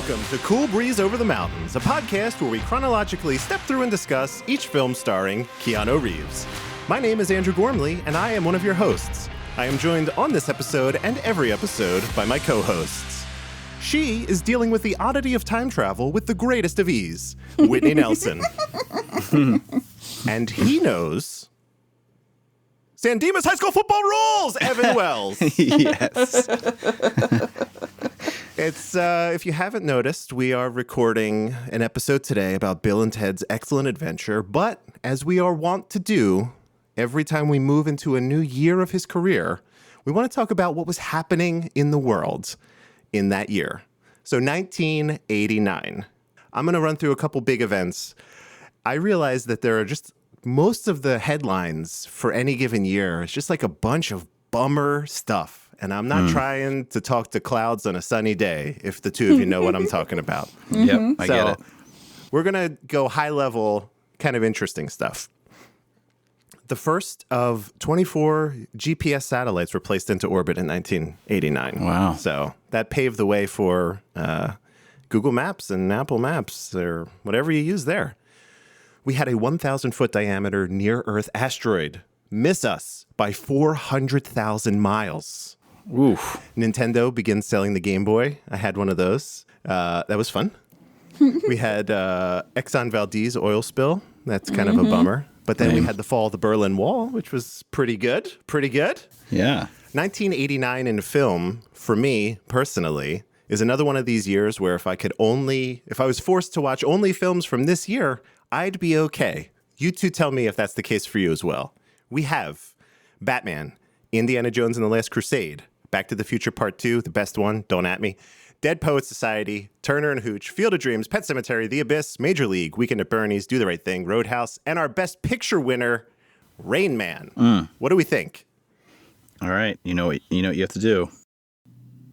Welcome to Cool Breeze Over the Mountains, a podcast where we chronologically step through and discuss each film starring Keanu Reeves. My name is Andrew Gormley, and I am one of your hosts. I am joined on this episode and every episode by my co-hosts. She is dealing with the oddity of time travel with the greatest of ease, Whitney Nelson. And he knows San Dimas High School football rules, Evan Wells. Yes. It's, if you haven't noticed, we are recording an episode today about Bill and Ted's Excellent Adventure, but as we are wont to do, every time we move into a new year of his career, we want to talk about what was happening in the world in that year. So 1989. I'm going to run through a couple big events. I realize that there are just most of the headlines for any given year is just like a bunch of bummer stuff. And I'm not trying to talk to clouds on a sunny day, if the two of you know what I'm talking about. Yep, I get it. We're going to go high level, kind of interesting stuff. The first of 24 GPS satellites were placed into orbit in 1989. Wow. So that paved the way for Google Maps and Apple Maps or whatever you use there. We had a 1,000-foot diameter near-Earth asteroid miss us by 400,000 miles. Oof. Nintendo begins selling the Game Boy. I had one of those. That was fun. We had Exxon Valdez oil spill. That's kind of a bummer. But then we had the fall of the Berlin Wall, which was pretty good. Pretty good. Yeah. 1989 in film, for me personally, is another one of these years where if I was forced to watch only films from this year, I'd be okay. You two tell me if that's the case for you as well. We have Batman, Indiana Jones and the Last Crusade, Back to the Future Part 2, the best one, don't at me, Dead Poets Society, Turner and Hooch, Field of Dreams, Pet Sematary, The Abyss, Major League, Weekend at Bernie's, Do the Right Thing, Roadhouse, and our Best Picture winner, Rain Man. What do we think? All right. You know what you have to do.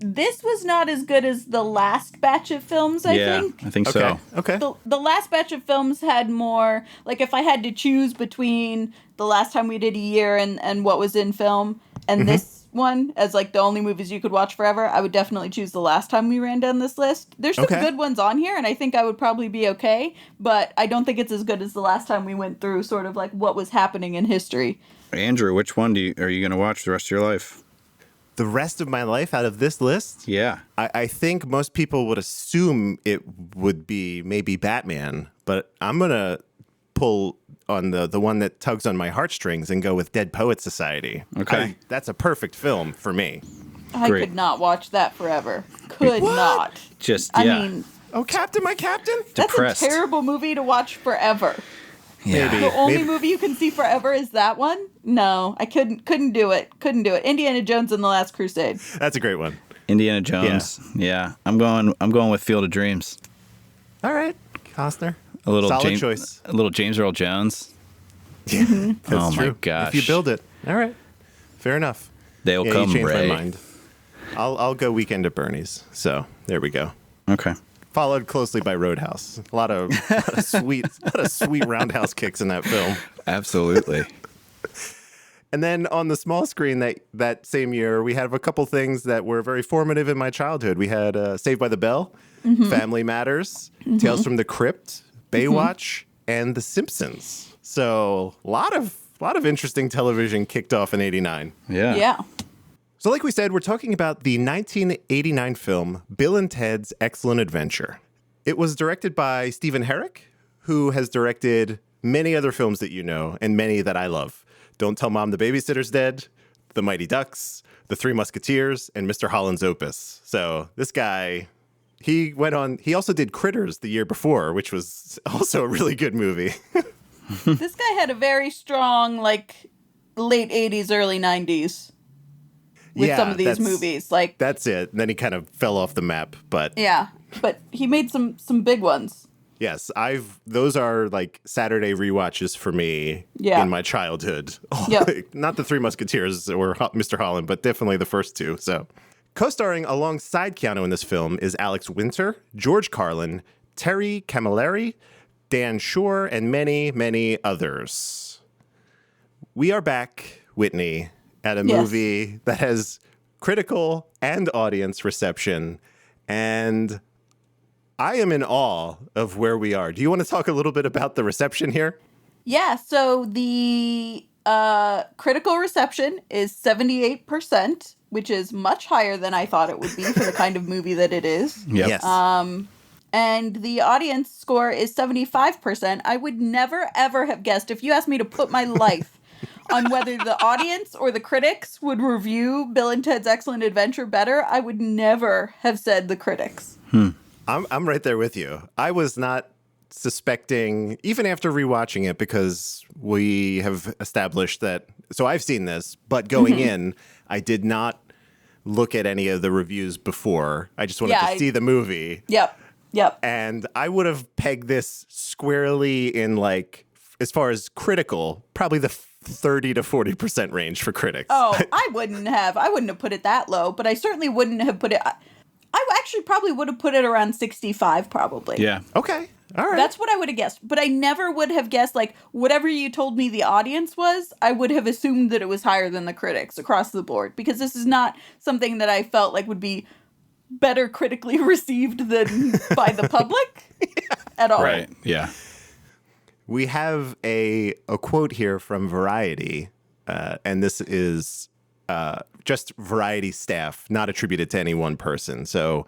This was not as good as the last batch of films, I think. I think so. Okay. The last batch of films had more, like if I had to choose between the last time we did a year and what was in film and this one as like the only movies you could watch forever, I would definitely choose the last time we ran down this list. There's some good ones on here and I think I would probably be okay, but I don't think it's as good as the last time we went through sort of like what was happening in history. Andrew, which one are you going to watch the rest of your life? The rest of my life out of this list? Yeah. I think most people would assume it would be maybe Batman, but I'm going to pull on the one that tugs on my heartstrings and go with Dead Poets Society. Okay. That's a perfect film for me. I Great. could not watch that forever. Could not. Just, I yeah. mean, Oh, Captain, my Captain? that's Depressed. a terrible movie to watch forever. Yeah. Maybe. The only movie you can see forever is that one? No, I couldn't do it. Couldn't do it. Indiana Jones and the Last Crusade. That's a great one. Indiana Jones. Yeah. I'm going with Field of Dreams. All right. Costner. A little Solid James, choice. A little James Earl Jones. Yeah, that's Oh, my true. gosh. If you build it. All right. Fair enough. They'll Yeah, come, you changed Ray. my mind. I'll go Weekend at Bernie's. So there we go. Okay. Followed closely by Roadhouse. A lot of sweet roundhouse kicks in that film. Absolutely. And then on the small screen that same year, we have a couple things that were very formative in my childhood. We had Saved by the Bell, Family Matters, Tales from the Crypt, Baywatch, and The Simpsons. So a lot of interesting television kicked off in '89. Yeah. Yeah. So like we said, we're talking about the 1989 film Bill and Ted's Excellent Adventure. It was directed by Stephen Herrick, who has directed many other films that you know and many that I love. Don't Tell Mom the Babysitter's Dead, The Mighty Ducks, The Three Musketeers, and Mr. Holland's Opus. So this guy, he also did Critters the year before, which was also a really good movie. This guy had a very strong, like, late 80s, early 90s with some of these movies. Like, that's it. And then he kind of fell off the map, but yeah, but he made some big ones. yes, those are like Saturday rewatches for me in my childhood. Yeah. Not the Three Musketeers or Mr. Holland, but definitely the first two. So, co-starring alongside Keanu in this film is Alex Winter, George Carlin, Terry Camilleri, Dan Shore, and many, many others. We are back, Whitney, at a movie that has critical and audience reception and I am in awe of where we are. Do you want to talk a little bit about the reception here? Yeah, so the critical reception is 78%, which is much higher than I thought it would be for the kind of movie that it is. Yep. Yes. And the audience score is 75%. I would never, ever have guessed, if you asked me to put my life on whether the audience or the critics would review Bill and Ted's Excellent Adventure better, I would never have said the critics. I'm right there with you. I was not suspecting, even after rewatching it, because we have established that. So I've seen this, but going in, I did not look at any of the reviews before. I just wanted to see the movie. Yep. And I would have pegged this squarely in, like, as far as critical, probably the 30 to 40% range for critics. Oh, I wouldn't have put it that low, but I certainly wouldn't have put it. I actually probably would have put it around 65, probably. Yeah. Okay. All right. That's what I would have guessed. But I never would have guessed, like, whatever you told me the audience was, I would have assumed that it was higher than the critics across the board. Because this is not something that I felt like would be better critically received than by the public at all. Right. Yeah. We have a quote here from Variety, and this is just Variety staff, not attributed to any one person. So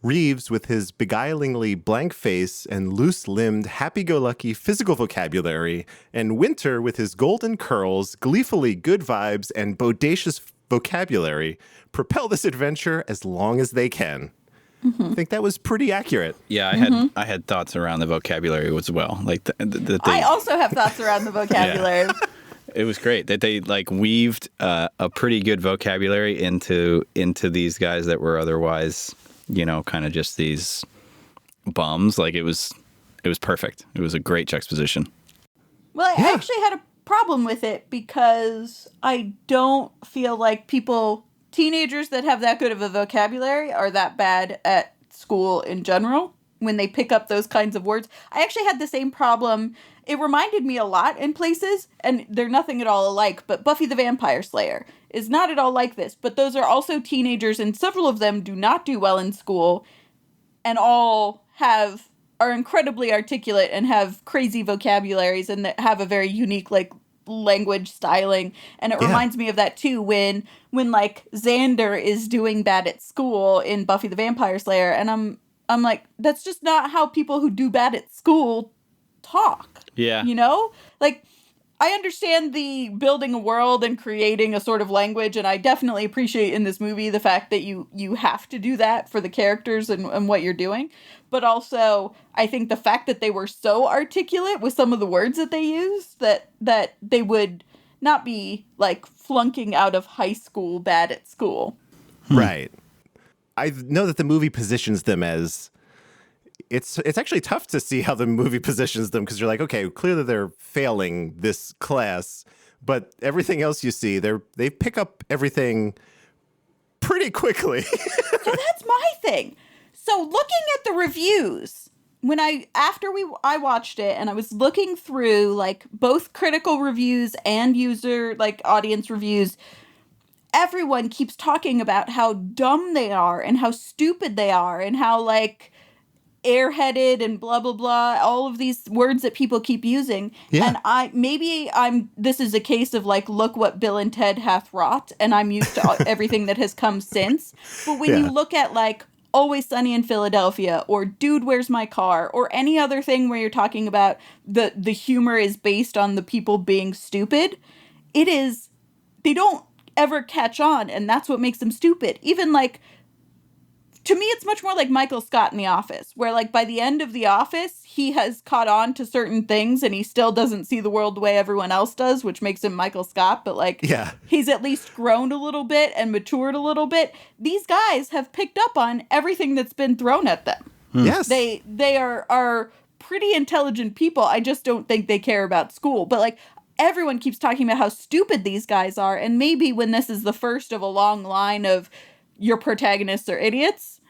Reeves, with his beguilingly blank face and loose-limbed, happy-go-lucky physical vocabulary, and Winter, with his golden curls, gleefully good vibes, and bodacious vocabulary, propel this adventure as long as they can. I think that was pretty accurate. Yeah, I had thoughts around the vocabulary as well. Like I also have thoughts around the vocabulary. It was great that they like weaved a pretty good vocabulary into these guys that were otherwise, kind of just these bums. Like it was perfect. It was a great juxtaposition. Well, I actually had a problem with it because I don't feel like teenagers that have that good of a vocabulary are that bad at school in general when they pick up those kinds of words. I actually had the same problem. It reminded me a lot in places, and they're nothing at all alike, but Buffy the Vampire Slayer is not at all like this. But those are also teenagers, and several of them do not do well in school, and all are incredibly articulate and have crazy vocabularies and that have a very unique, like, language styling. And it reminds me of that too when like Xander is doing bad at school in Buffy the Vampire Slayer, and I'm like, that's just not how people who do bad at school talk. Yeah. Like, I understand the building a world and creating a sort of language, and I definitely appreciate in this movie the fact that you have to do that for the characters and what you're doing. But also, I think the fact that they were so articulate with some of the words that they used that they would not be, like, flunking out of high school bad at school. Right. I know that the movie positions them as... It's actually tough to see how the movie positions them, because you're like, okay, clearly they're failing this class, but everything else you see, they pick up everything pretty quickly. So that's my thing. So looking at the reviews, I watched it and I was looking through, like, both critical reviews and user, like, audience reviews, everyone keeps talking about how dumb they are and how stupid they are and how, like, airheaded and blah blah blah, all of these words that people keep using. And this is a case of, like, look what Bill and Ted hath wrought, and I'm used to everything that has come since. But when you look at, like, Always Sunny in Philadelphia or Dude, Where's My Car or any other thing where you're talking about the humor is based on the people being stupid, they don't ever catch on, and that's what makes them stupid. Even, like, to me, it's much more like Michael Scott in The Office, where, like, by the end of The Office, he has caught on to certain things and he still doesn't see the world the way everyone else does, which makes him Michael Scott. But, like, he's at least grown a little bit and matured a little bit. These guys have picked up on everything that's been thrown at them. Yes. They are pretty intelligent people. I just don't think they care about school. But, like, everyone keeps talking about how stupid these guys are. And maybe when this is the first of a long line of your protagonists are idiots,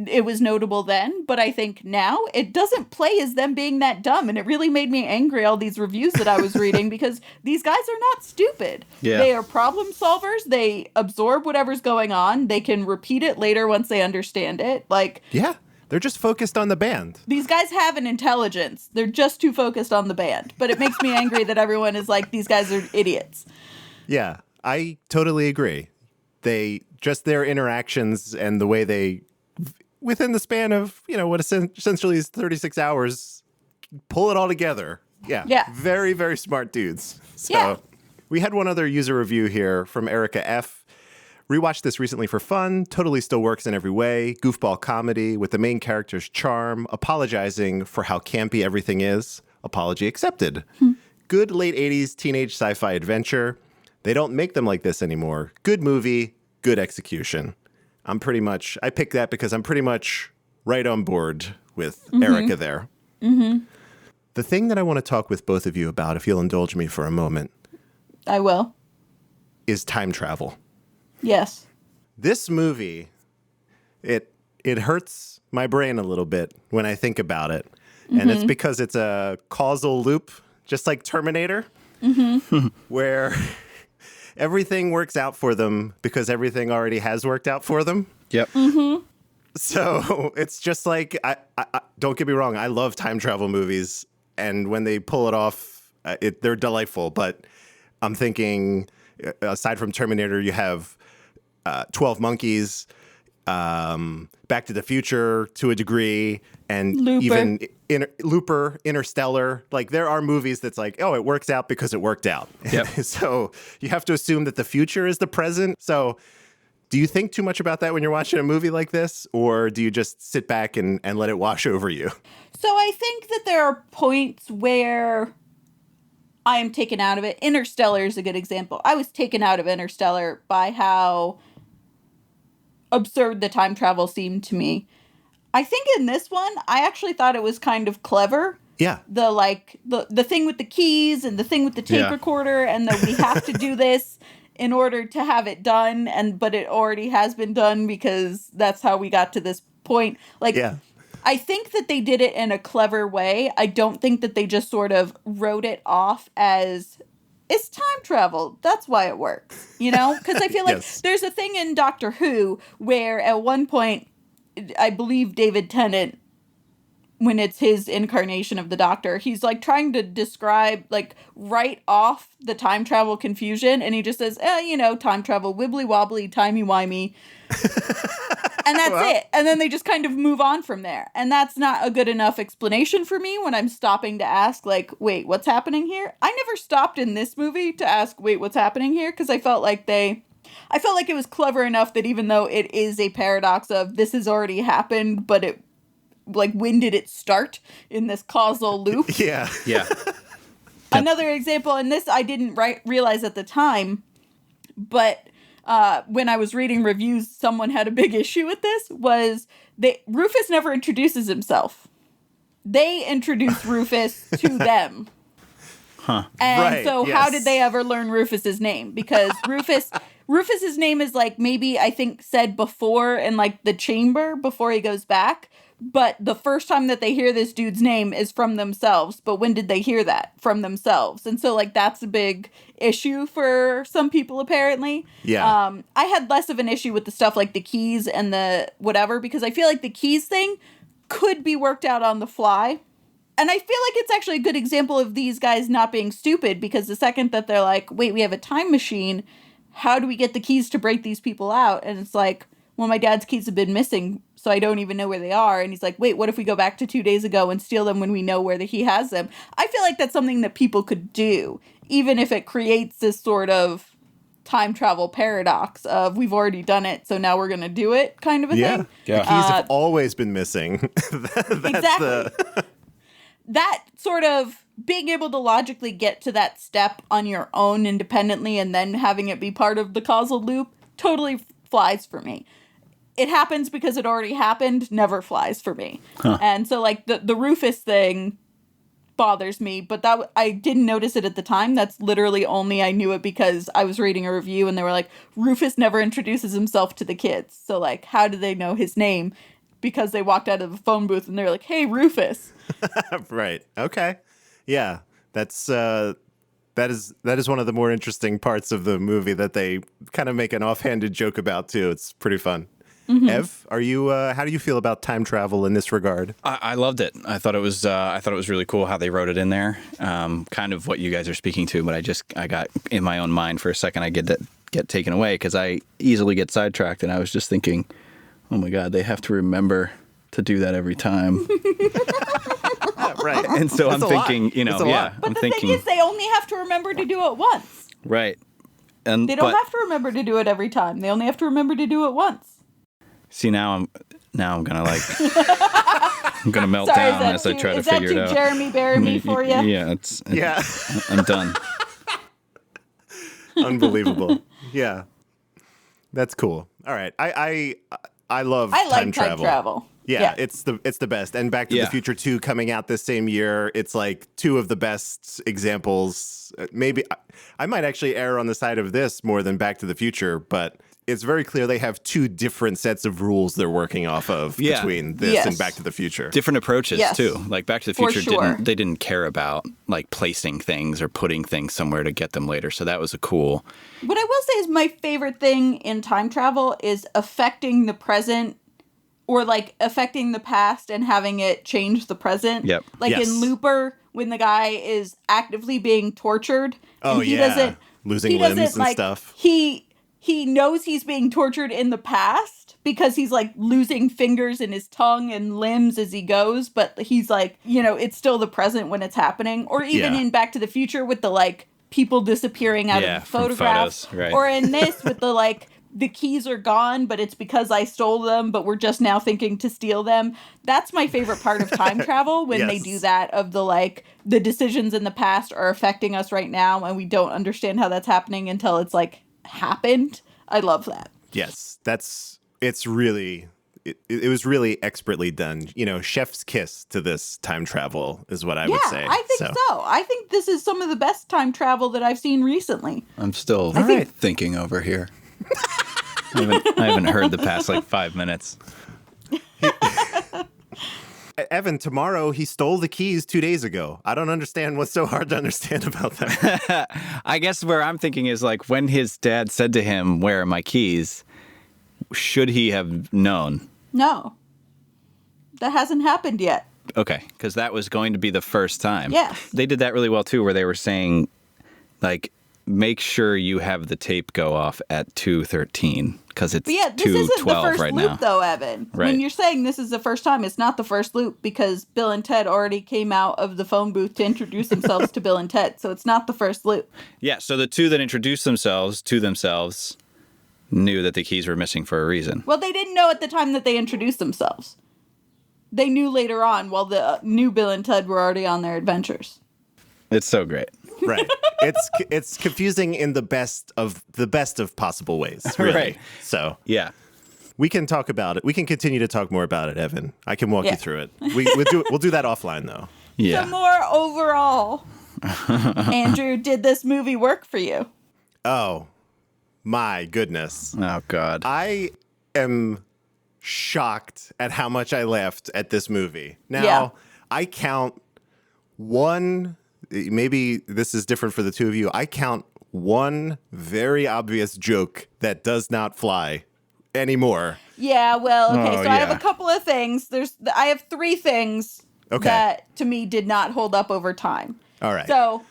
it was notable then, but I think now it doesn't play as them being that dumb, and it really made me angry, all these reviews that I was reading, because these guys are not stupid. Yeah. They are problem solvers. They absorb whatever's going on. They can repeat it later once they understand it. Like, They're just focused on the band. These guys have an intelligence. They're just too focused on the band. But it makes me angry that everyone is like, these guys are idiots. Yeah, I totally agree. Their interactions and the way they, within the span of, what essentially is 36 hours, pull it all together. Yeah. Very, very smart dudes. So we had one other user review here from Erica F. Rewatched this recently for fun. Totally still works in every way. Goofball comedy with the main character's charm, apologizing for how campy everything is. Apology accepted. Good late 80s teenage sci-fi adventure. They don't make them like this anymore. Good movie, good execution. I picked that because I'm pretty much right on board with Erica there. The thing that I want to talk with both of you about, if you'll indulge me for a moment, I will. is time travel. Yes. This movie, it hurts my brain a little bit when I think about it. And it's because it's a causal loop, just like Terminator, where everything works out for them because everything already has worked out for them. Yep. So it's just like, I don't get me wrong, I love time travel movies. And when they pull it off, they're delightful. But I'm thinking, aside from Terminator, you have 12 Monkeys, Back to the Future to a degree, and Looper. even Looper, Interstellar. Like, there are movies that's like, oh, it works out because it worked out. Yep. So you have to assume that the future is the present. So do you think too much about that when you're watching a movie like this, or do you just sit back and let it wash over you? So I think that there are points where I am taken out of it. Interstellar is a good example. I was taken out of Interstellar by how absurd the time travel seemed to me. I think in this one, I actually thought it was kind of clever. Yeah. The thing with the keys and the thing with the tape recorder, and that we have to do this in order to have it done, but it already has been done because that's how we got to this point. I think that they did it in a clever way. I don't think that they just sort of wrote it off as, it's time travel. That's why it works, Because I feel like there's a thing in Doctor Who where at one point, I believe David Tennant, when it's his incarnation of the Doctor, he's like trying to describe, like, write off the time travel confusion. And he just says, time travel, wibbly wobbly, timey wimey. And that's it. And then they just kind of move on from there. And that's not a good enough explanation for me when I'm stopping to ask, like, wait, what's happening here? I never stopped in this movie to ask, wait, what's happening here? Because I felt like it was clever enough that even though it is a paradox of this has already happened, but it, like, when did it start in this causal loop? Yeah. Another example, and this I didn't realize at the time, but when I was reading reviews, someone had a big issue with this, was Rufus never introduces himself. They introduce Rufus to them. Huh. And how did they ever learn Rufus's name? Because Rufus's name is, like, maybe, I think, said before in, like, the chamber before he goes back. But the first time that they hear this dude's name is from themselves. But when did they hear that? From themselves. And so, like, that's a big issue for some people, apparently. Yeah. I had less of an issue with the stuff like the keys and the whatever, because I feel like the keys thing could be worked out on the fly. And I feel like it's actually a good example of these guys not being stupid, because the second that they're like, wait, we have a time machine, how do we get the keys to break these people out? And it's like, well, my dad's keys have been missing, so I don't even know where they are. And he's like, wait, what if we go back to 2 days ago and steal them when we know where he has them? I feel like that's something that people could do, even if it creates this sort of time travel paradox of we've already done it, so now we're going to do it kind of a thing. Yeah. The keys have always been missing. Exactly. That sort of being able to logically get to that step on your own independently and then having it be part of the causal loop totally flies for me. It happens because it already happened, never flies for me. Huh. And so, like, the Rufus thing bothers me, but that I didn't notice it at the time. That's literally only I knew it because I was reading a review and they were like, Rufus never introduces himself to the kids. So, like, how do they know his name? Because they walked out of the phone booth and they're like, hey, Rufus. Right. Okay. Yeah. That's that is one of the more interesting parts of the movie that they kind of make an offhanded joke about too. It's pretty fun. Ev, are you? How do you feel about time travel in this regard? I loved it. I thought it was really cool how they wrote it in there. Kind of what you guys are speaking to, but I got in my own mind for a second. I get taken away because I easily get sidetracked, and I was just thinking, oh my God, they have to remember to do that every time. Right. And so I'm thinking, you know, yeah. But I'm the thinking, thing is, they only have to remember to do it once. right. And They don't have to remember to do it every time. They only have to remember to do it once. see, now I'm gonna I'm gonna melt Sorry, down as I try to figure it out. Is that too Jeremy Bury me for you? Yeah, Yeah. I'm done. Unbelievable. Yeah. That's cool. All right. I love I like time travel. Yeah, it's the best. And Back to the Future 2 coming out this same year, it's like two of the best examples. Maybe I might actually err on the side of this more than Back to the Future, but it's very clear they have two different sets of rules they're working off of between this and Back to the Future. Different approaches too. Like Back to the Future sure. didn't care about like placing things or putting things somewhere to get them later. So that was a cool. What I will say is my favorite thing in time travel is affecting the present or like affecting the past and having it change the present. Yep. Like in Looper, when the guy is actively being tortured and he doesn't losing limbs and stuff. He knows he's being tortured in the past because he's like losing fingers in his tongue and limbs as he goes, but he's like, you know, it's still the present when it's happening. Or even in Back to the Future with the like people disappearing out of the photographs. Photos, right. Or in this with the like the keys are gone, but it's because I stole them, but we're just now thinking to steal them. That's my favorite part of time travel, when they do that, of the like, the decisions in the past are affecting us right now, and we don't understand how that's happening until it's like happened. I love that. Yes, it's really, it was really expertly done. You know, chef's kiss to this time travel is what I would say. I think so. I think this is some of the best time travel that I've seen recently. I'm still thinking over here. I haven't heard the past like 5 minutes. Evan, tomorrow he stole the keys 2 days ago. I don't understand what's so hard to understand about that. I guess where I'm thinking is like when his dad said to him, "Where are my keys?" Should he have known? No. That hasn't happened yet. Okay, because that was going to be the first time. Yes. They did that really well too, where they were saying, like, make sure you have the tape go off at 2:13 because it's 2:12 right now. This isn't the first loop, though, Evan. Right. When you're saying this is the first time, it's not the first loop because Bill and Ted already came out of the phone booth to introduce themselves to Bill and Ted, so it's not the first loop. Yeah, so the two that introduced themselves to themselves knew that the keys were missing for a reason. Well, they didn't know at the time that they introduced themselves. They knew later on, while the new Bill and Ted were already on their adventures. It's so great. Right. It's confusing in the best of possible ways, really. Right. So Yeah. we can talk about it. We can continue to talk more about it, Evan. I can walk you through it. We'll do that offline, though. Yeah. So more overall, Andrew, did this movie work for you? Oh, my goodness. Oh, God. I am shocked at how much I laughed at this movie. Now, I count one, maybe this is different for the two of you. I count one very obvious joke that does not fly anymore. Yeah, well, okay, Oh, so I have yeah. a couple of things. I have three things that, to me, did not hold up over time. All right. So,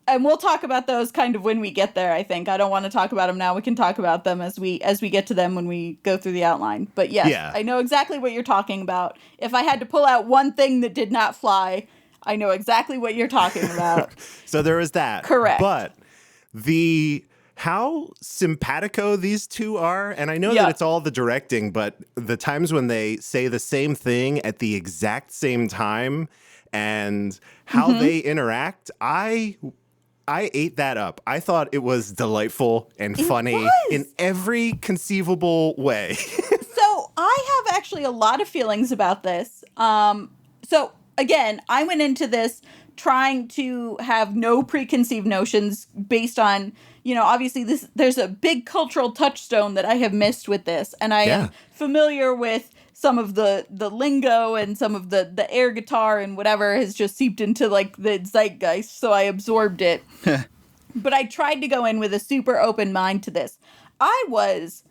and we'll talk about those kind of when we get there, I think. I don't want to talk about them now. We can talk about them as we get to them when we go through the outline. But yes, I know exactly what you're talking about. If I had to pull out one thing that did not fly, I know exactly what you're talking about. So there is that. Correct. But how simpatico these two are, and I know that it's all the directing, but the times when they say the same thing at the exact same time and how they interact, I ate that up. I thought it was delightful and funny in every conceivable way. So I have actually a lot of feelings about this. So again, I went into this trying to have no preconceived notions based on, obviously there's a big cultural touchstone that I have missed with this. And I am familiar with some of the lingo and some of the air guitar and whatever has just seeped into like the zeitgeist. So I absorbed it. But I tried to go in with a super open mind to this. I was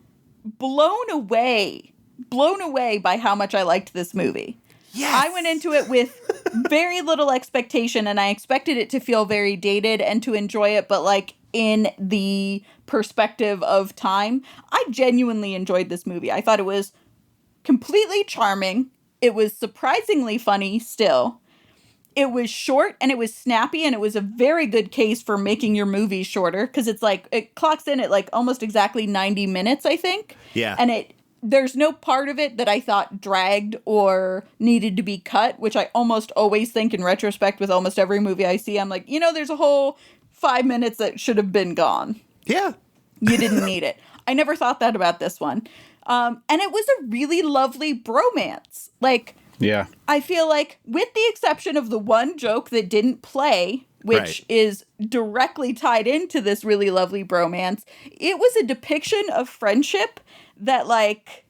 blown away blown away by how much I liked this movie. Yes! I went into it with very little expectation, and I expected it to feel very dated and to enjoy it, but like in the perspective of time. I genuinely enjoyed this movie. I thought it was completely charming. It was surprisingly funny still. It was short and it was snappy, and it was a very good case for making your movie shorter, because it's like it clocks in at like almost exactly 90 minutes, I think. Yeah. And there's no part of it that I thought dragged or needed to be cut, which I almost always think in retrospect with almost every movie I see. I'm like, there's a whole 5 minutes that should have been gone. Yeah. You didn't need it. I never thought that about this one. And it was a really lovely bromance. Like, Yeah. I feel like, with the exception of the one joke that didn't play, which Right. is directly tied into this really lovely bromance, it was a depiction of friendship that, like,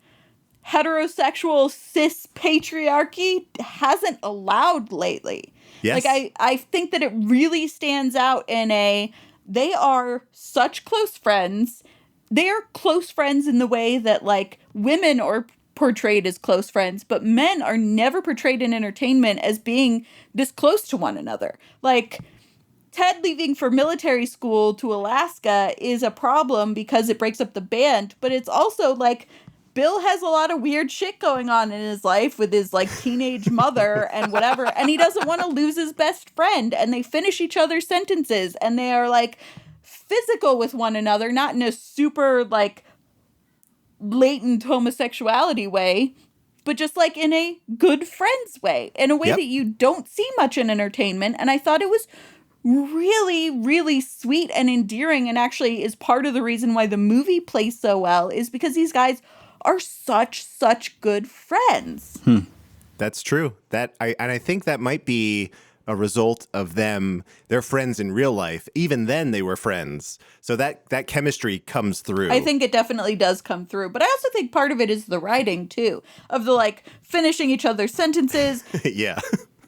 heterosexual cis patriarchy hasn't allowed lately. Yes. Like, I think that it really stands out in they are such close friends. They are close friends in the way that, like, women are portrayed as close friends, but men are never portrayed in entertainment as being this close to one another. Like, Ted leaving for military school to Alaska is a problem because it breaks up the band, but it's also like Bill has a lot of weird shit going on in his life with his like teenage mother and whatever, and he doesn't want to lose his best friend, and they finish each other's sentences, and they are like physical with one another, not in a super like latent homosexuality way, but just like in a good friends way, in a way Yep. that you don't see much in entertainment. And I thought it was really, really sweet and endearing, and actually is part of the reason why the movie plays so well, is because these guys are such good friends. That's true. I think that might be a result of their friends in real life. Even then they were friends. So that chemistry comes through. I think it definitely does come through. But I also think part of it is the writing, too, of the, like, finishing each other's sentences. Yeah.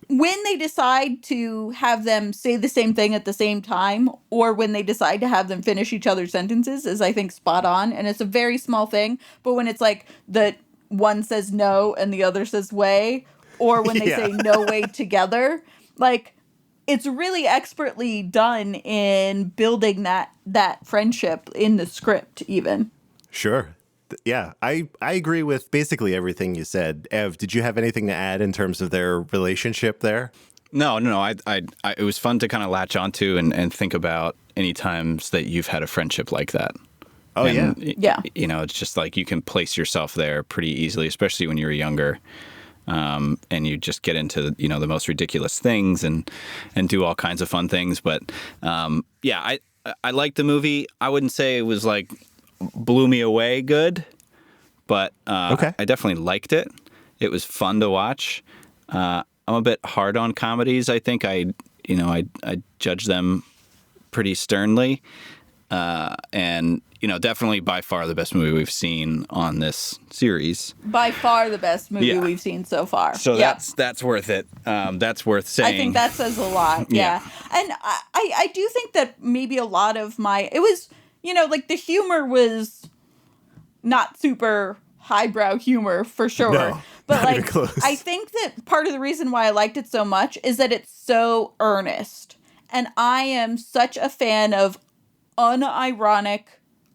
When they decide to have them say the same thing at the same time, or when they decide to have them finish each other's sentences, is, I think, spot on. And it's a very small thing. But when it's like that one says no and the other says way, or when they Yeah. say no way together, like, it's really expertly done in building that friendship in the script, even. Sure. Yeah, I agree with basically everything you said. Ev, did you have anything to add in terms of their relationship there? No. It was fun to kind of latch onto and think about any times that you've had a friendship like that. Oh, And, Yeah. It's just like you can place yourself there pretty easily, especially when you're younger. And you just get into, the most ridiculous things and do all kinds of fun things. But I liked the movie. I wouldn't say it was like blew me away good, but Okay. I definitely liked it. It was fun to watch. I'm a bit hard on comedies. I think I judge them pretty sternly. And definitely by far the best movie we've seen on this series. By far the best movie Yeah. we've seen so far. So Yeah. that's worth it. That's worth saying. I think that says a lot. Yeah. And I do think that maybe a lot of it was, like the humor was not super highbrow humor for sure. No, but not even like, close. I think that part of the reason why I liked it so much is that it's so earnest. And I am such a fan of unironic,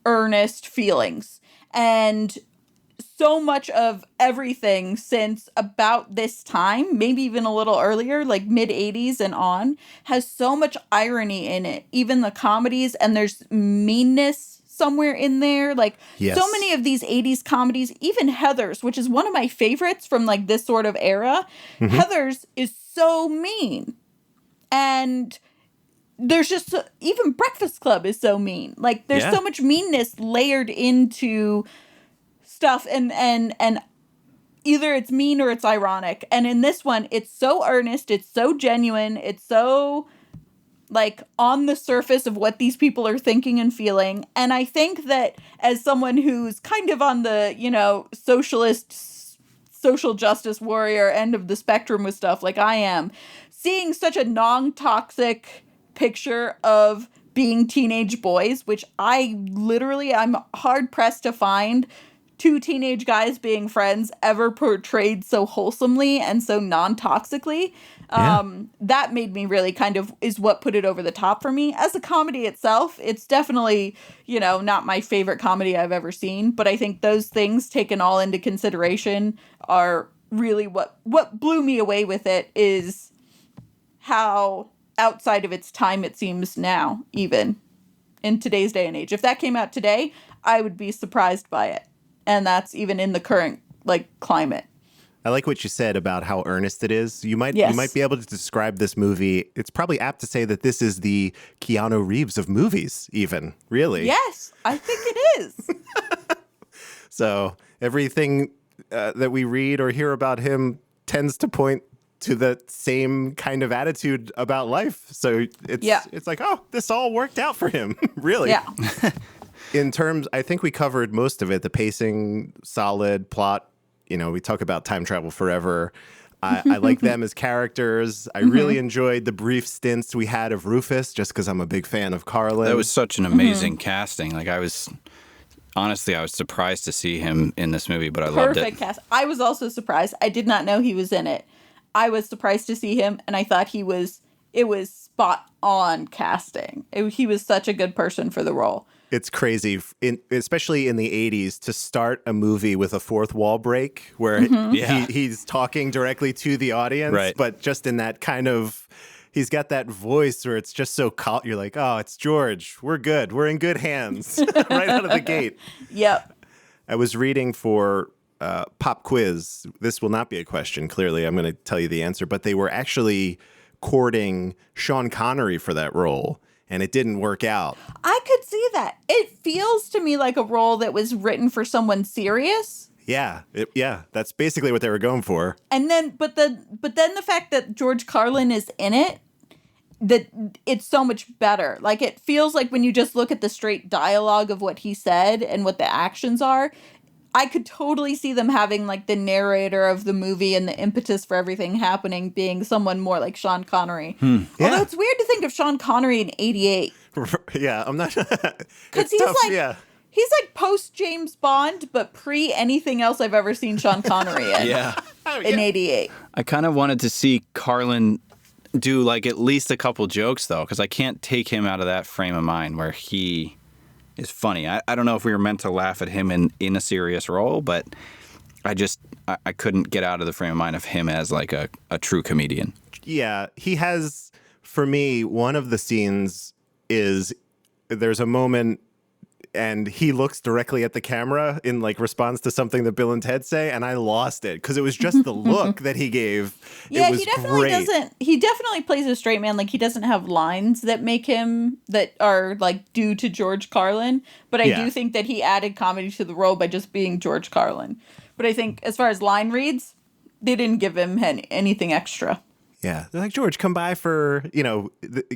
earnest feelings. And so much of everything since about this time, maybe even a little earlier, like mid 80s and on, has so much irony in it. Even the comedies, and there's meanness somewhere in there. Like, Yes. so many of these 80s comedies, even Heathers, which is one of my favorites from like this sort of era, Heathers is so mean. And there's just even Breakfast Club is so mean. Like, there's Yeah. so much meanness layered into stuff, and either it's mean or it's ironic. And in this one, it's so earnest, it's so genuine, it's so like on the surface of what these people are thinking and feeling. And I think that as someone who's kind of on the, socialist, social justice warrior end of the spectrum with stuff like I am, seeing such a non-toxic picture of being teenage boys, which I'm hard pressed to find two teenage guys being friends ever portrayed so wholesomely and so non-toxically. That made me really kind of is what put it over the top for me. As a comedy itself, it's definitely, not my favorite comedy I've ever seen, but I think those things taken all into consideration are really what blew me away with it, is how outside of its time it seems now, even in today's day and age. If that came out today, I would be surprised by it. And that's even in the current climate. I like what you said about how earnest it is. You might be able to describe this movie. It's probably apt to say that this is the Keanu Reeves of movies, even, really. Yes, I think it is. So everything that we read or hear about him tends to point to the same kind of attitude about life. So it's like, oh, this all worked out for him, really. Yeah. In terms, I think we covered most of it. The pacing, solid plot. We talk about time travel forever. I like them as characters. I really enjoyed the brief stints we had of Rufus, just because I'm a big fan of Carlin. That was such an amazing casting. Like, I was surprised to see him in this movie, but I loved it. Perfect cast. I was also surprised. I did not know he was in it. I was surprised to see him, and I thought it was spot on casting. He was such a good person for the role. It's crazy, especially in the 80s, to start a movie with a fourth wall break where he's talking directly to the audience, right. But just in that kind of, he's got that voice where it's just so you're like, oh, it's George. We're good. We're in good hands right out of the gate. Yep. I was reading for Pop Quiz. This will not be a question, clearly. I'm going to tell you the answer. But they were actually courting Sean Connery for that role. And it didn't work out. I could see that. It feels to me like a role that was written for someone serious. Yeah, that's basically what they were going for. And then, but then the fact that George Carlin is in it, that it's so much better. Like, it feels like when you just look at the straight dialogue of what he said and what the actions are, I could totally see them having the narrator of the movie and the impetus for everything happening being someone more like Sean Connery. Although it's weird to think of Sean Connery in 88. Yeah, I'm not. Because he's like post James Bond, but pre anything else I've ever seen Sean Connery in. In 88. I kind of wanted to see Carlin do at least a couple jokes, though, because I can't take him out of that frame of mind where he is funny. I don't know if we were meant to laugh at him in a serious role, but I couldn't get out of the frame of mind of him as a true comedian. Yeah, he has, for me, one of the scenes is there's a moment and he looks directly at the camera in response to something that Bill and Ted say, and I lost it because it was just the look that he gave. Yeah, it was he definitely great. doesn't. He definitely plays a straight man. He doesn't have lines that make him that are due to George Carlin. But I do think that he added comedy to the role by just being George Carlin. But I think as far as line reads, they didn't give him anything extra. Yeah, they're like, George, come by for,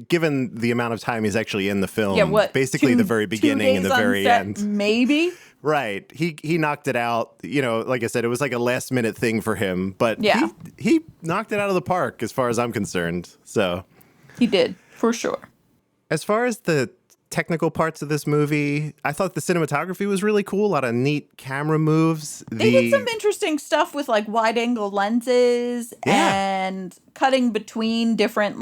given the amount of time he's actually in the film, basically the very beginning and the very end. Maybe. Right. He knocked it out. Like I said, it was a last minute thing for him, but he knocked it out of the park as far as I'm concerned. So he did, for sure. As far as the technical parts of this movie, I thought the cinematography was really cool. A lot of neat camera moves. They did some interesting stuff with wide angle lenses and cutting between different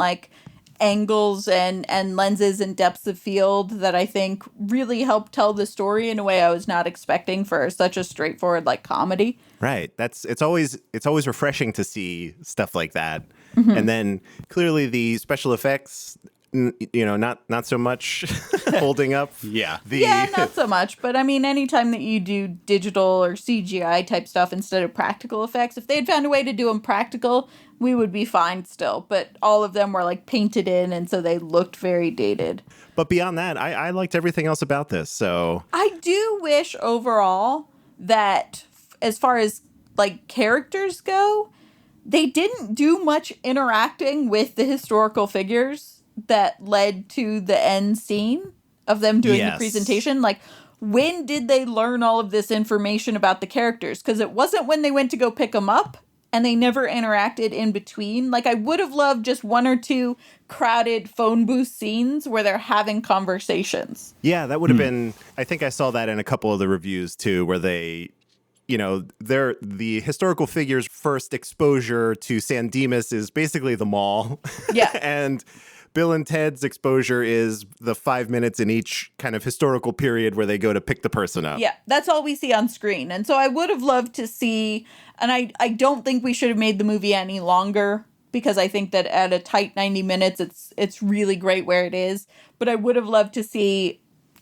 angles and lenses and depths of field that I think really helped tell the story in a way I was not expecting for such a straightforward comedy. Right. It's always refreshing to see stuff like that. Mm-hmm. And then clearly the special effects, not so much holding up. Not so much. But I mean, anytime that you do digital or CGI type stuff instead of practical effects, if they had found a way to do them practical, we would be fine still. But all of them were painted in, and so they looked very dated. But beyond that, I liked everything else about this. So I do wish overall that as far as characters go, they didn't do much interacting with the historical figures that led to the end scene of them doing the presentation. When did they learn all of this information about the characters? Because it wasn't when they went to go pick them up, and they never interacted in between. I would have loved just one or two crowded phone booth scenes where they're having conversations. Yeah, that would have been, I think I saw that in a couple of the reviews too, where they the historical figure's first exposure to San Dimas is basically the mall. Yeah. And Bill and Ted's exposure is the 5 minutes in each kind of historical period where they go to pick the person up. Yeah, that's all we see on screen. And so I would have loved to see, and I don't think we should have made the movie any longer, because I think that at a tight 90 minutes, it's really great where it is. But I would have loved to see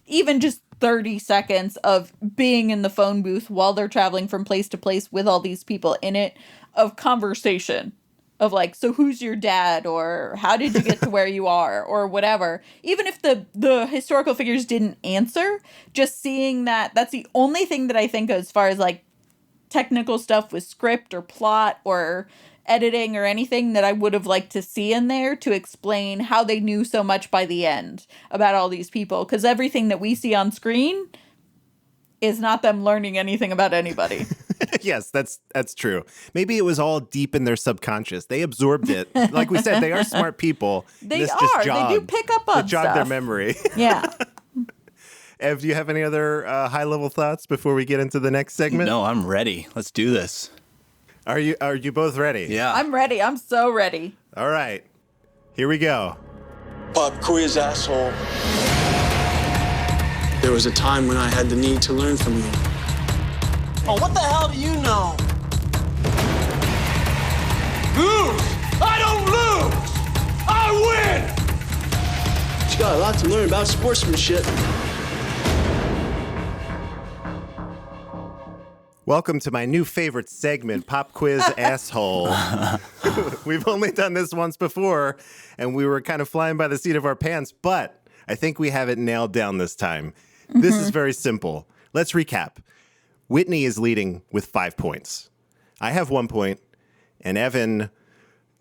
even just 30 seconds of being in the phone booth while they're traveling from place to place with all these people in it, of conversation. Of like, so who's your dad, or how did you get to where you are, or whatever. Even if the historical figures didn't answer, just seeing that's the only thing that I think as far as like technical stuff with script or plot or editing or anything that I would have liked to see in there to explain how they knew so much by the end about all these people. Because everything that we see on screen is not them learning anything about anybody. Yes, that's true. Maybe it was all deep in their subconscious. They absorbed it. Like we said, they are smart people. They do pick up on stuff. It jogged their memory. Yeah. Ev, do you have any other high-level thoughts before we get into the next segment? No, I'm ready. Let's do this. Are you both ready? Yeah. I'm ready. I'm so ready. All right. Here we go. Pop quiz, asshole. There was a time when I had the need to learn from you. Oh, what the hell do you know? Lose! I don't lose! I win! You got a lot to learn about sportsmanship. Welcome to my new favorite segment, Pop Quiz Asshole. We've only done this once before, and we were kind of flying by the seat of our pants, but I think we have it nailed down this time. This is very simple. Let's recap. Whitney is leading with 5 points. I have 1 point, and Evan,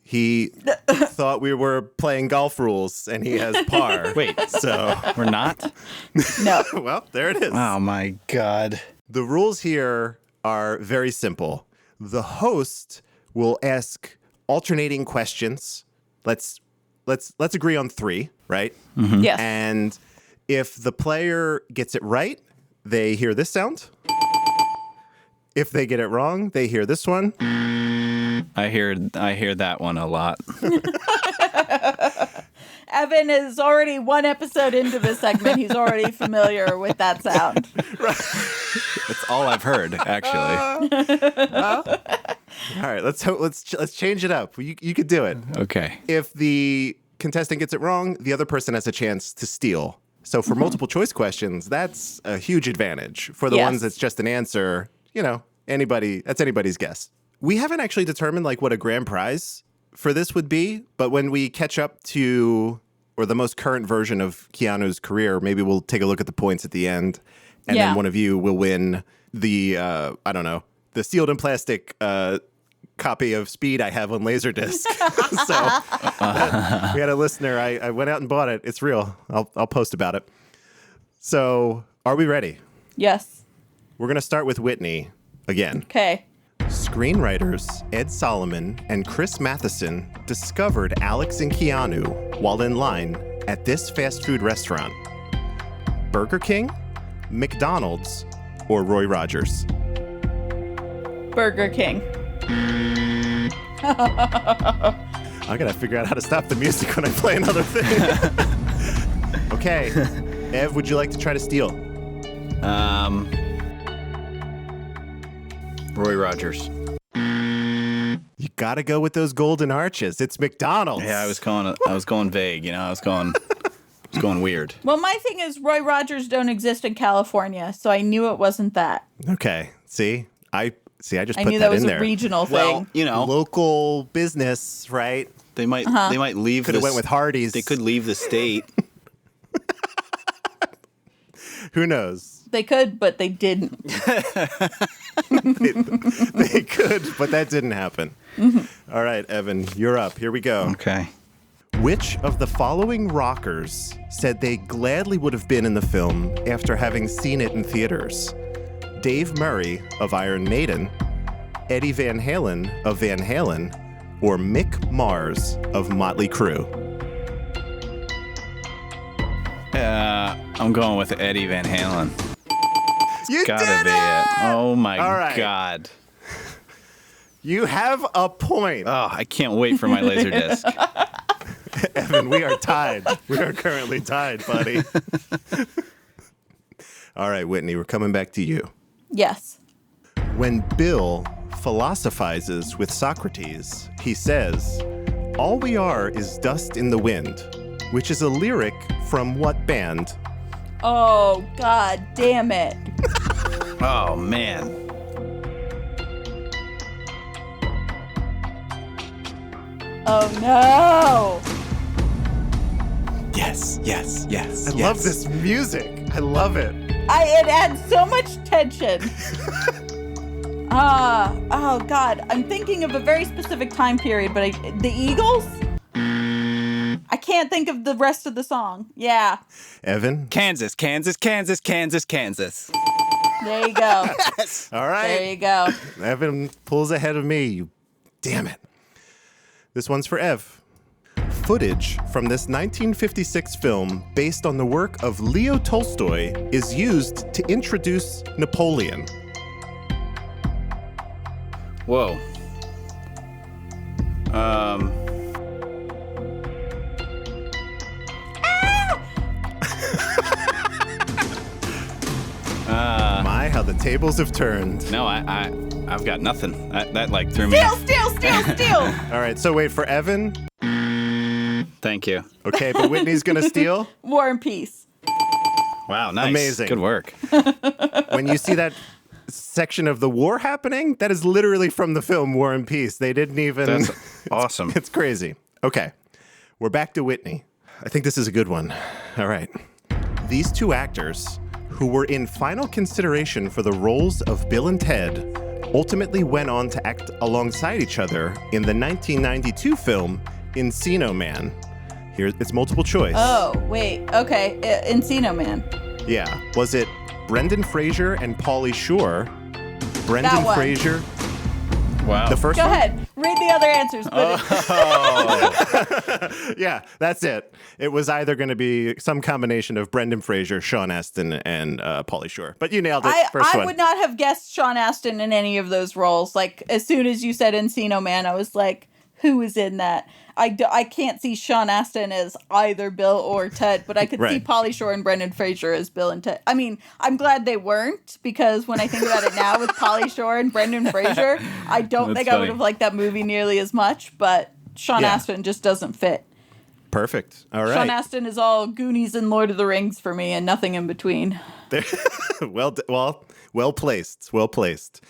he thought we were playing golf rules, and he has par. Wait, so we're not? No. Well, there it is. Oh, my God. The rules here are very simple. The host will ask alternating questions. Let's agree on 3, right? Mm-hmm. Yes. And if the player gets it right, they hear this sound. If they get it wrong, they hear this one. I hear that one a lot. Evan is already 1 episode into this segment. He's already familiar with that sound. That's all I've heard, actually. All right, let's change it up. You could do it. Okay. If the contestant gets it wrong, the other person has a chance to steal. So for multiple choice questions, that's a huge advantage. For the ones that's just an answer, that's anybody's guess. We haven't actually determined like what a grand prize for this would be, but when we catch up to, or the most current version of Keanu's career, maybe we'll take a look at the points at the end, and then one of you will win the, the sealed in plastic copy of Speed I have on Laserdisc. So we had a listener, I went out and bought it. It's real. I'll post about it. So are we ready? Yes. We're going to start with Whitney again. Okay. Screenwriters Ed Solomon and Chris Matheson discovered Alex and Keanu while in line at this fast food restaurant. Burger King, McDonald's, or Roy Rogers? Burger King. I gotta figure out how to stop the music when I play another thing. Okay. Ev, would you like to try to steal? Roy Rogers. You gotta go with those golden arches. It's McDonald's. Yeah, I was going vague, I was going weird. Well, my thing is Roy Rogers don't exist in California, so I knew it wasn't that. Okay. I just I put knew that that was in a there. regional Well, thing. Local business, right? They might leave. Could have went with Hardee's. They could leave the state. Who knows? They could, but they didn't. They could, but that didn't happen. All right, Evan, you're up. Here we go. Okay. Which of the following rockers said they gladly would have been in the film after having seen it in theaters? Dave Murray of Iron Maiden, Eddie Van Halen of Van Halen, or Mick Mars of Motley Crue? I'm going with Eddie Van Halen. You Gotta did be it. Oh my All right. God. You have a point. Oh, I can't wait for my laser disc. Evan, we are tied. We are currently tied, buddy. All right, Whitney, we're coming back to you. Yes. When Bill philosophizes with Socrates, he says, "All we are is dust in the wind," which is a lyric from what band? Oh, God damn it. Oh, man. Oh, no. Yes. I love this music. I love it. It adds so much tension. Oh, God. I'm thinking of a very specific time period, but the Eagles? I can't think of the rest of the song. Yeah. Evan? Kansas. There you go. All right. There you go. Evan pulls ahead of me. Damn it. This one's for Ev. Footage from this 1956 film based on the work of Leo Tolstoy is used to introduce Napoleon. Whoa. My, how the tables have turned. No, I've got nothing. That like threw me. Steal. All right, so wait for Evan. Thank you. Okay, but Whitney's gonna steal. War and Peace. Wow, nice. Amazing. Good work. When you see that section of the war happening, that is literally from the film War and Peace. They didn't even. That's awesome. It's crazy. Okay, we're back to Whitney. I think this is a good one. All right. These two actors, who were in final consideration for the roles of Bill and Ted, ultimately went on to act alongside each other in the 1992 film Encino Man. Here, it's multiple choice. Oh, wait. Okay. Encino Man. Yeah. Was it Brendan Fraser and Pauly Shore? That Brendan one. Fraser. Wow. The first Go one? ahead. Read the other answers. Yeah, that's it. It was either going to be some combination of Brendan Fraser, Sean Astin, and Pauly Shore. But you nailed it. First I one. would not have guessed Sean Astin in any of those roles. Like, as soon as you said Encino Man, I was like, who is in that? I can't see Sean Astin as either Bill or Ted, but I could see Right. Pauly Shore and Brendan Fraser as Bill and Ted. I mean, I'm glad they weren't, because when I think about it now with Pauly Shore and Brendan Fraser, I don't That's think I funny. would have liked that movie nearly as much, but Sean Yeah. Astin just doesn't fit. Perfect. All Sean right. Astin is all Goonies and Lord of the Rings for me and nothing in between. well placed. Well placed.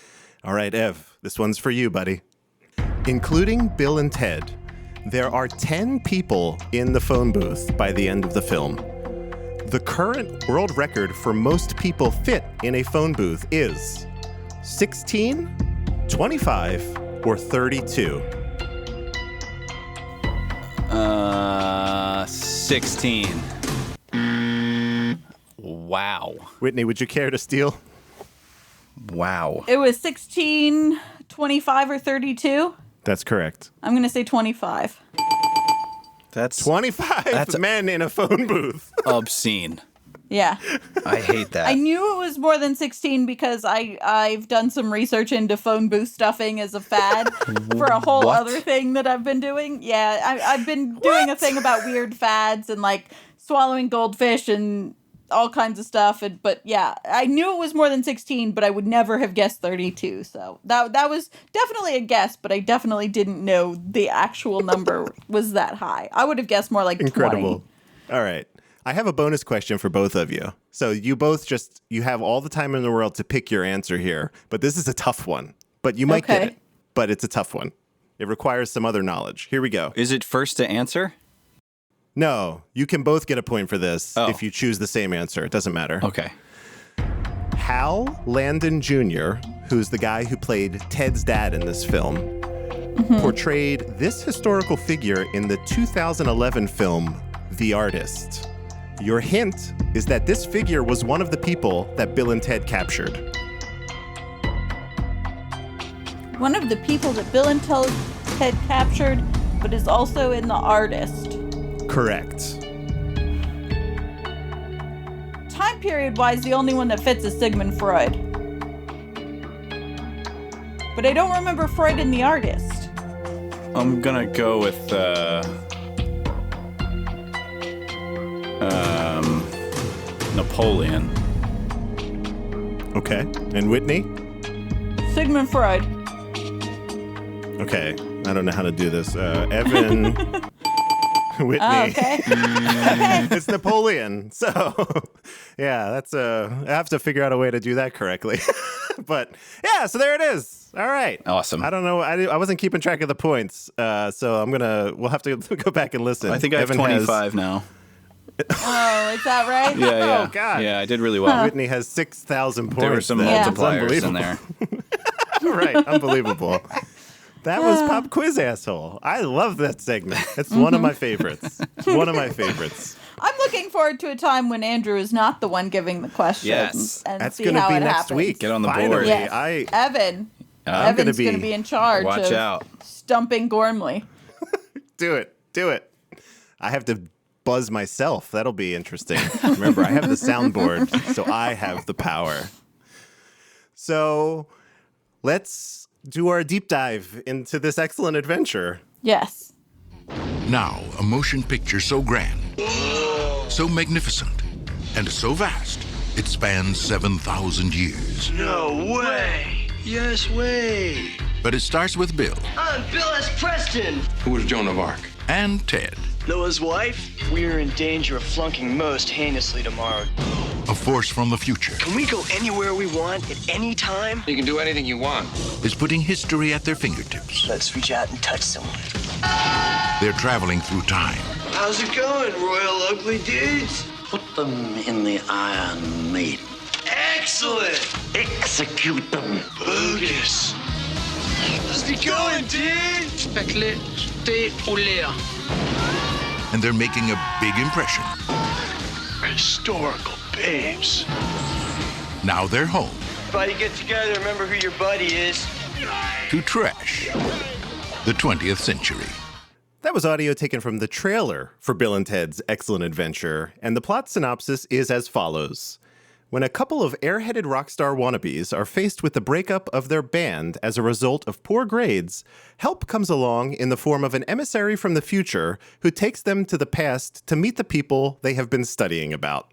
All right, Ev, this one's for you, buddy. Including Bill and Ted, there are 10 people in the phone booth by the end of the film. The current world record for most people fit in a phone booth is 16, 25, or 32. 16. Wow. Whitney, would you care to steal? Wow. It was 16, 25, or 32. That's correct. I'm going to say 25. That's 25 men in a phone booth. obscene. Yeah. I hate that. I knew it was more than 16 because I've done some research into phone booth stuffing as a fad for a whole What? other thing that I've been doing. Yeah, I've been doing a thing about weird fads and like swallowing goldfish and all kinds of stuff. But yeah, I knew it was more than 16, but I would never have guessed 32. So that was definitely a guess, but I definitely didn't know the actual number was that high. I would have guessed more like 20. Incredible. All right. I have a bonus question for both of you. So you both you have all the time in the world to pick your answer here, but this is a tough one. But you might get Okay. it, but it's a tough one. It requires some other knowledge. Here we go. Is it first to answer? No, you can both get a point for this Oh. if you choose the same answer. It doesn't matter. Okay. Hal Landon Jr., who's the guy who played Ted's dad in this film, portrayed this historical figure in the 2011 film The Artist. Your hint is that this figure was one of the people that Bill and Ted captured. One of the people that Bill and Ted captured, but is also in The Artist. Correct. Time period wise, the only one that fits is Sigmund Freud. But I don't remember Freud in The Artist. I'm gonna go with Napoleon. Okay. And Whitney? Sigmund Freud. Okay. I don't know how to do this. Evan. Whitney. Oh, okay. It's Napoleon. So, yeah, that's I have to figure out a way to do that correctly. But yeah, so there it is. All right. Awesome. I don't know. I wasn't keeping track of the points. So we'll have to go back and listen. I think I have Evan 25 now. Oh, is that right? Yeah. Oh, God. Yeah, I did really well. Whitney has 6,000 points. There were some Yeah. multipliers in there. Right. Unbelievable. That was Pop Quiz Asshole. I love that segment. It's one of my favorites. One of my favorites. I'm looking forward to a time when Andrew is not the one giving the questions. Yes. And That's see going to how be it next happens. week. Get on the board. Finally, Yes. Evan. I'm gonna Evan's going to be in charge Watch of out. stumping Gormley. Do it. I have to buzz myself. That'll be interesting. Remember, I have the soundboard, so I have the power. So let's do our deep dive into this excellent adventure. Yes. Now, a motion picture so grand, so magnificent, and so vast, it spans 7,000 years. No way. Yes way. But it starts with Bill I'm Bill S. Preston. Who was Joan of Arc, and Ted, Noah's wife. We're in danger of flunking most heinously tomorrow. a force from the future, Can we go anywhere we want at any time? You can do anything you want. is putting history at their fingertips. Let's reach out and touch someone. They're traveling through time, How's it going, Royal Ugly Dudes? Put them in the Iron Maiden. Excellent. Execute them. Bogus. How's it going, dude? and they're making a big impression. Historical babes. Now they're home Everybody get together, remember who your buddy is. to trash the 20th century. That was audio taken from the trailer for Bill and Ted's Excellent Adventure, and the plot synopsis is as follows. When a couple of airheaded rock star wannabes are faced with the breakup of their band as a result of poor grades, help comes along in the form of an emissary from the future who takes them to the past to meet the people they have been studying about.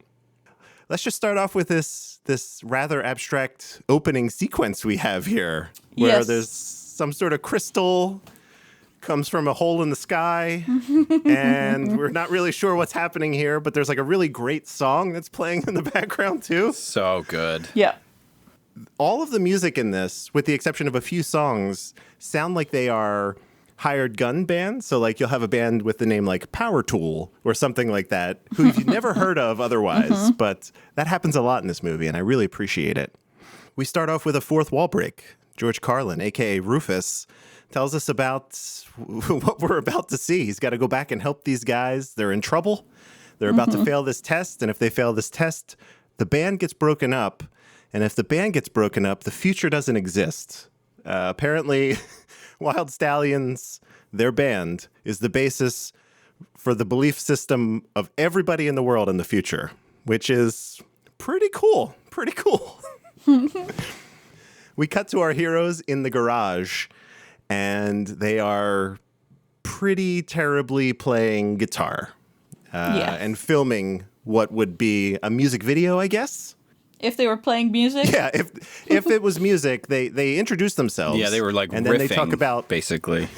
Let's just start off with this rather abstract opening sequence we have here, where Yes. there's some sort of crystal comes from a hole in the sky, and we're not really sure what's happening here, but there's like a really great song that's playing in the background too. So good. Yeah. All of the music in this, with the exception of a few songs, sound like they are hired gun bands. So like you'll have a band with the name like Power Tool or something like that, who you've never heard of otherwise, but that happens a lot in this movie, and I really appreciate it. We start off with a fourth wall break. George Carlin, aka Rufus, tells us about what we're about to see. He's got to go back and help these guys. They're in trouble. They're about to fail this test. And if they fail this test, the band gets broken up. And if the band gets broken up, the future doesn't exist. Apparently, Wild Stallions, their band, is the basis for the belief system of everybody in the world in the future, which is pretty cool. Pretty cool. We cut to our heroes in the garage, and they are pretty terribly playing guitar Yes. and filming what would be a music video, I guess. If they were playing music. Yeah, if it was music, they introduce themselves. Yeah, they were like and riffing, then they talk about basically.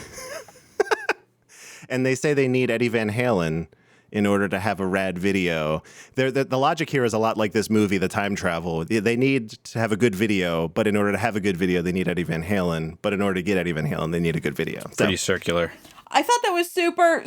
and they say they need Eddie Van Halen in order to have a rad video. The logic here is a lot like this movie, The Time Travel. They need to have a good video, but in order to have a good video, they need Eddie Van Halen. But in order to get Eddie Van Halen, they need a good video. So, Pretty circular. I thought that was super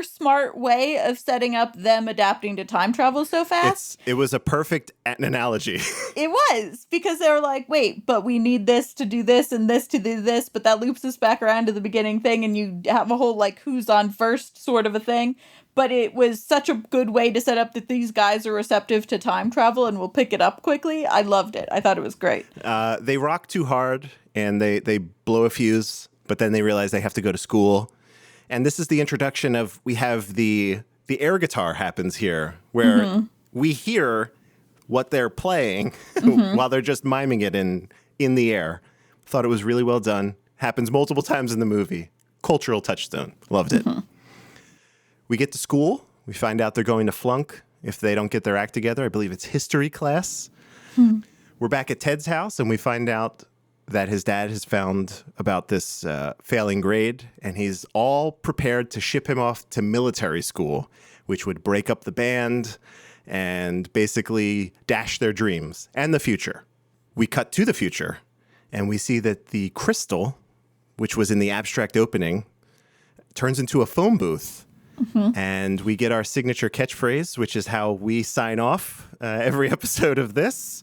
smart way of setting up them adapting to time travel so fast. it was a perfect analogy. It was, because they were like, wait, but we need this to do this and this to do this, but that loops us back around to the beginning thing, and you have a whole like who's on first sort of a thing. But it was such a good way to set up that these guys are receptive to time travel and will pick it up quickly. I loved it. I thought it was great. They rock too hard and they blow a fuse, but then they realize they have to go to school. And this is the introduction of, we have the air guitar happens here, where we hear what they're playing while they're just miming it in the air. Thought it was really well done. Happens multiple times in the movie. Cultural touchstone. Loved it. We get to school. We find out they're going to flunk if they don't get their act together. I believe it's history class. We're back at Ted's house, and we find out that his dad has found about this failing grade, and he's all prepared to ship him off to military school, which would break up the band and basically dash their dreams and the future. We cut to the future, and we see that the crystal, which was in the abstract opening, turns into a phone booth. And we get our signature catchphrase, which is how we sign off every episode of this.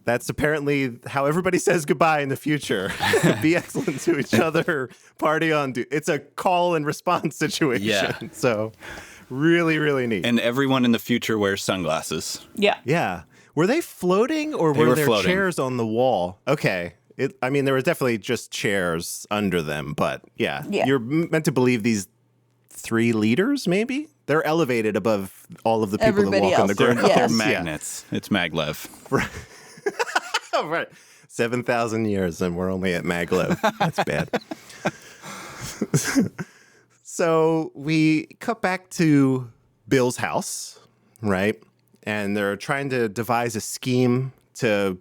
That's apparently how everybody says goodbye in the future. Be excellent to each other. Party on. It's a call and response situation. Yeah. So really, really neat. And everyone in the future wears sunglasses. Yeah. Yeah. Were they floating or They were were there floating. chairs on the wall? Okay. I mean, there were definitely just chairs under them, but yeah. You're meant to believe these 3 leaders, maybe? They're elevated above all of the people Everybody that walk on the else. ground. Yes. They're Yeah. magnets. It's maglev. Oh, right. 7,000 years and we're only at maglev. That's bad. So we cut back to Bill's house, right? And they're trying to devise a scheme to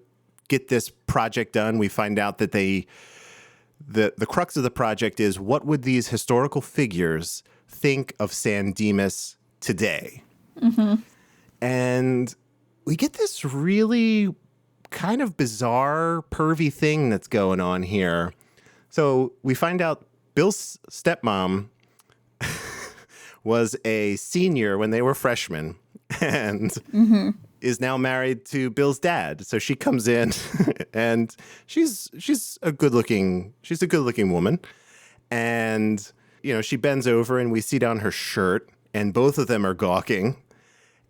get this project done. We find out that the crux of the project is, what would these historical figures think of San Dimas today? And we get this really kind of bizarre, pervy thing that's going on here. So we find out Bill's stepmom was a senior when they were freshmen and is now married to Bill's dad. So she comes in and she's a good-looking woman. And, she bends over and we see down her shirt and both of them are gawking.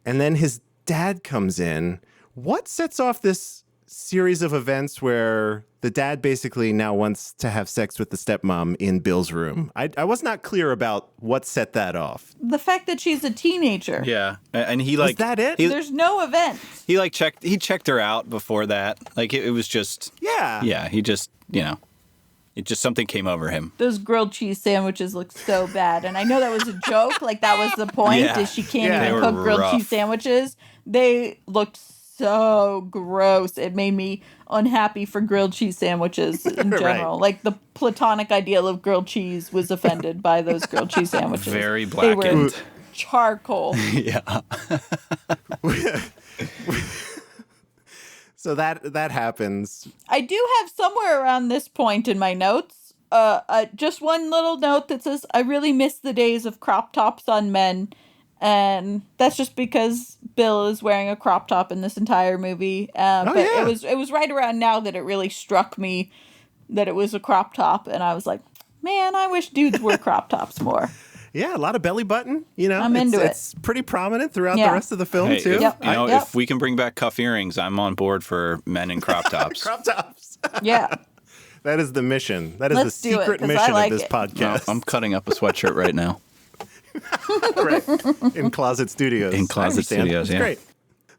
And then his dad comes in. What sets off this series of events where the dad basically now wants to have sex with the stepmom in Bill's room? I was not clear about what set that off. The fact that she's a teenager. Yeah. And he Is that it? There's no event. He checked her out before that. Like it was just Yeah. he just it just something came over him. Those grilled cheese sandwiches look so bad. And I know that was a joke. Like, that was the point, Yeah. is she can't Yeah. They even were cook grilled rough. cheese sandwiches. They looked so gross. It made me unhappy for grilled cheese sandwiches in Right. general. Like, the platonic ideal of grilled cheese was offended by those grilled cheese sandwiches. Very They were blackened. charcoal. Yeah. So that happens. I do have somewhere around this point in my notes, just one little note that says, I really miss the days of crop tops on men. And that's just because Bill is wearing a crop top in this entire movie. But yeah. it was right around now that it really struck me that it was a crop top. And I was like, man, I wish dudes wore crop tops more. Yeah, a lot of belly button. I'm into it. It's pretty prominent throughout Yeah. the rest of the film, Hey, too. Yep. if we can bring back cuff earrings, I'm on board for men in crop tops. Crop tops. Yeah. That is the mission. That is Let's the do it, secret 'cause I mission like of this it. No, podcast. I'm cutting up a sweatshirt right now. Right. In Closet Studios. In I Closet understand. Studios, It's yeah. great.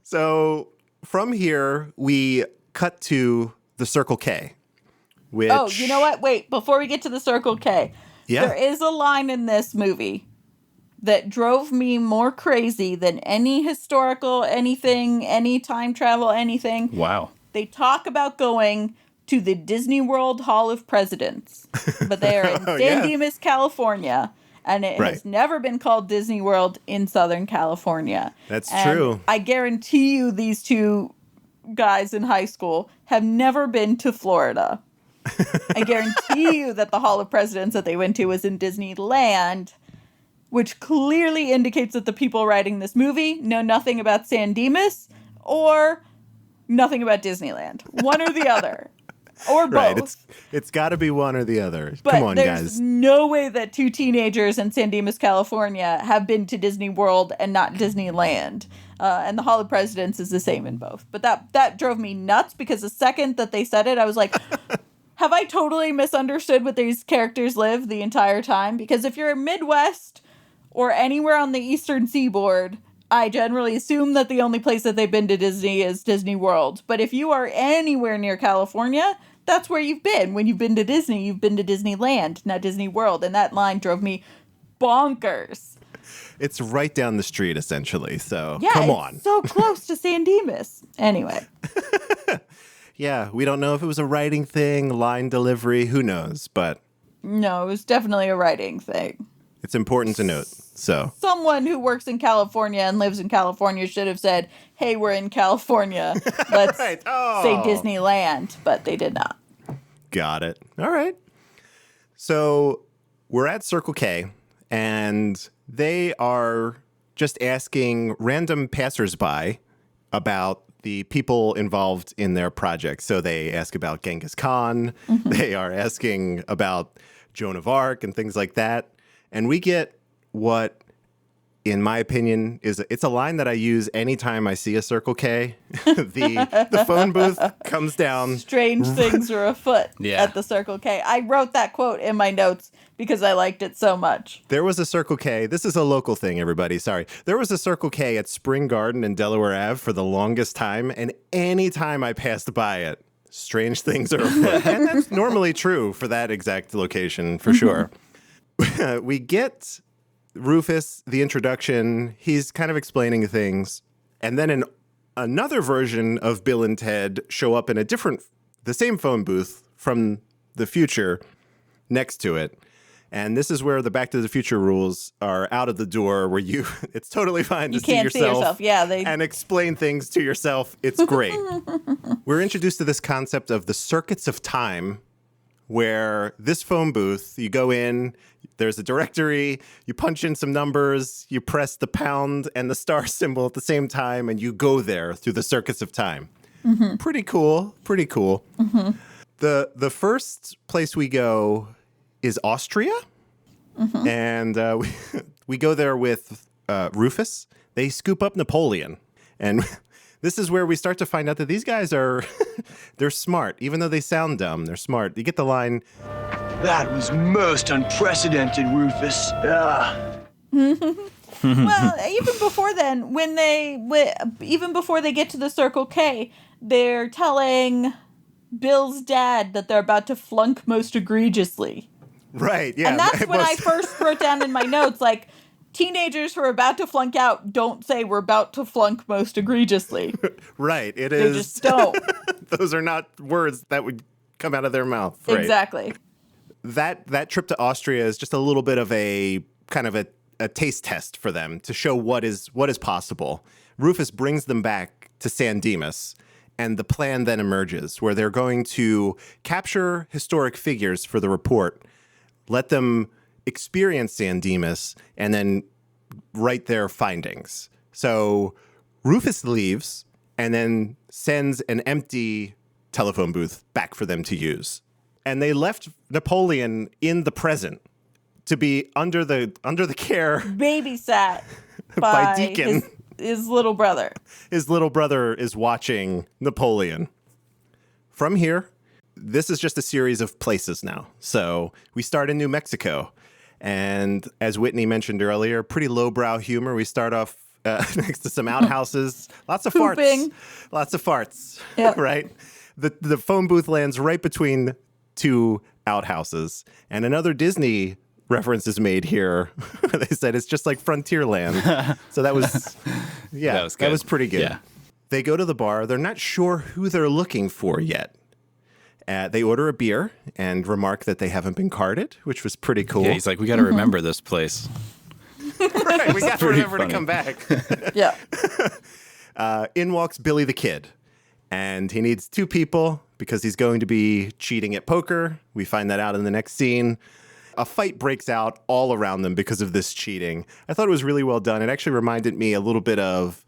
So from here, we cut to the Circle K. Which, Oh, you know what? Wait, before we get to the Circle K, Yeah. there is a line in this movie that drove me more crazy than any historical anything, any time travel, anything. Wow. They talk about going to the Disney World Hall of Presidents, but they are in Oh, San yeah. Dimas, California, and it Right. has never been called Disney World in Southern California. That's And true. I guarantee you these two guys in high school have never been to Florida. I guarantee you that the Hall of Presidents that they went to was in Disneyland, which clearly indicates that the people writing this movie know nothing about San Dimas or nothing about Disneyland. One or the other. Or both. Right. It's got to be one or the other. But Come on, there's guys. no way that two teenagers in San Dimas, California have been to Disney World and not Disneyland. And the Hall of Presidents is the same in both. But that drove me nuts because the second that they said it, I was like, have I totally misunderstood what these characters live the entire time? Because if you're in Midwest or anywhere on the Eastern Seaboard I generally assume that the only place that they've been to Disney is Disney World. But if you are anywhere near California, that's where you've been. When you've been to Disney, you've been to Disneyland, not Disney World. And that line drove me bonkers. It's right down the street, essentially. So Yeah, come it's on. so close to San Dimas. Anyway. Yeah, we don't know if it was a writing thing, line delivery, who knows, but No, it was definitely a writing thing. it's important to note. So Someone who works in California and lives in California should have said, hey, we're in California. Let's Right. Oh. say Disneyland. But they did not. got it. All right. So we're at Circle K, and they are just asking random passersby about the people involved in their project. So they ask about Genghis Khan. They are asking about Joan of Arc and things like that. And we get what, in my opinion, it's a line that I use anytime I see a Circle K. The phone booth comes down. Strange things are afoot Yeah. at the Circle K. I wrote that quote in my notes because I liked it so much. There was a Circle K. This is a local thing, everybody. Sorry. There was a Circle K at Spring Garden in Delaware Ave for the longest time. And any time I passed by it, strange things are afoot. And that's normally true for that exact location, for sure. We get Rufus, the introduction. He's kind of explaining things. And then another version of Bill and Ted show up in the same phone booth from the future next to it. And this is where the Back to the Future rules are out of the door, where it's totally fine to You can't see yourself. Yeah, and explain things to yourself. It's great. We're introduced to this concept of the circuits of time, where this phone booth, you go in, there's a directory, you punch in some numbers, you press the pound and the star symbol at the same time, and you go there through the circuits of time. Mm-hmm. Pretty cool. Mm-hmm. The first place we go is Austria, and we go there with Rufus. They scoop up Napoleon, and this is where we start to find out that these guys are they're smart, even though they sound dumb. They're smart. You get the line, That was most unprecedented, Rufus. Well, even before then, even before they get to the Circle K, they're telling Bill's dad that they're about to flunk most egregiously. right? Yeah, And that's it when was- I first wrote down in my notes, like, teenagers who are about to flunk out don't say we're about to flunk most egregiously. right. It They is. just don't. Those are not words that would come out of their mouth. Right. Exactly. That trip to Austria is just a little bit of a kind of a taste test for them to show what is possible. Rufus brings them back to San Dimas, and the plan then emerges where they're going to capture historic figures for the report, let them experience San Dimas, and then write their findings. So Rufus leaves and then sends an empty telephone booth back for them to use. And they left Napoleon in the present to be under the care Babysat by by Deacon. his little brother. His little brother is watching Napoleon. From here, this is just a series of places now. So we start in New Mexico. And as Whitney mentioned earlier, pretty lowbrow humor. We start off next to some outhouses. Lots of Pooping. farts. Lots of farts, Yep. right? The phone booth lands right between two outhouses. And another Disney reference is made here. They said it's just like Frontierland. So that was, yeah, That was good. that was pretty good. Yeah. They go to the bar. They're not sure who they're looking for yet. They order a beer and remark that they haven't been carded, which was pretty cool. Yeah, he's like, we got to remember this place. Right, we got to pretty remember funny. to come back. Yeah. In walks Billy the Kid, and he needs two people because he's going to be cheating at poker. We find that out in the next scene. A fight breaks out all around them because of this cheating. I thought it was really well done. It actually reminded me a little bit of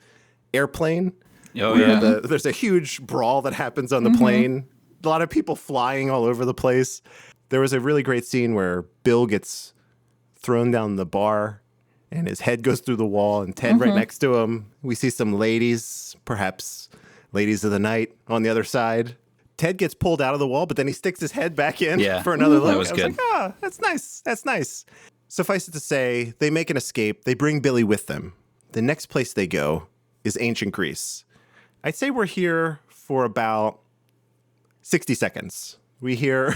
Airplane. Oh, where yeah. there's a huge brawl that happens on the plane. A lot of people flying all over the place. There was a really great scene where Bill gets thrown down the bar and his head goes through the wall, and Ted right next to him. We see some ladies, perhaps ladies of the night on the other side. Ted gets pulled out of the wall, but then he sticks his head back in Yeah. for another look. That was I was good. like, that's nice. That's nice. Suffice it to say, they make an escape. They bring Billy with them. the next place they go is ancient Greece. I'd say we're here for about 60 seconds. We hear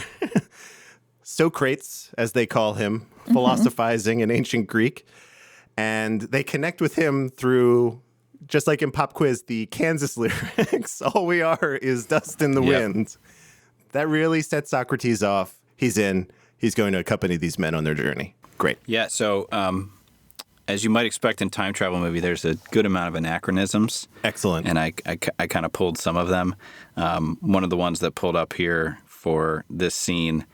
Socrates, as they call him, philosophizing in ancient Greek. And they connect with him through, just like in Pop Quiz, the Kansas lyrics. All we are is dust in the wind. That really sets Socrates off. He's in. He's going to accompany these men on their journey. Great. Yeah, so as you might expect in time travel movie, there's a good amount of anachronisms. Excellent. And I kind of pulled some of them. One of the ones that pulled up here for this scene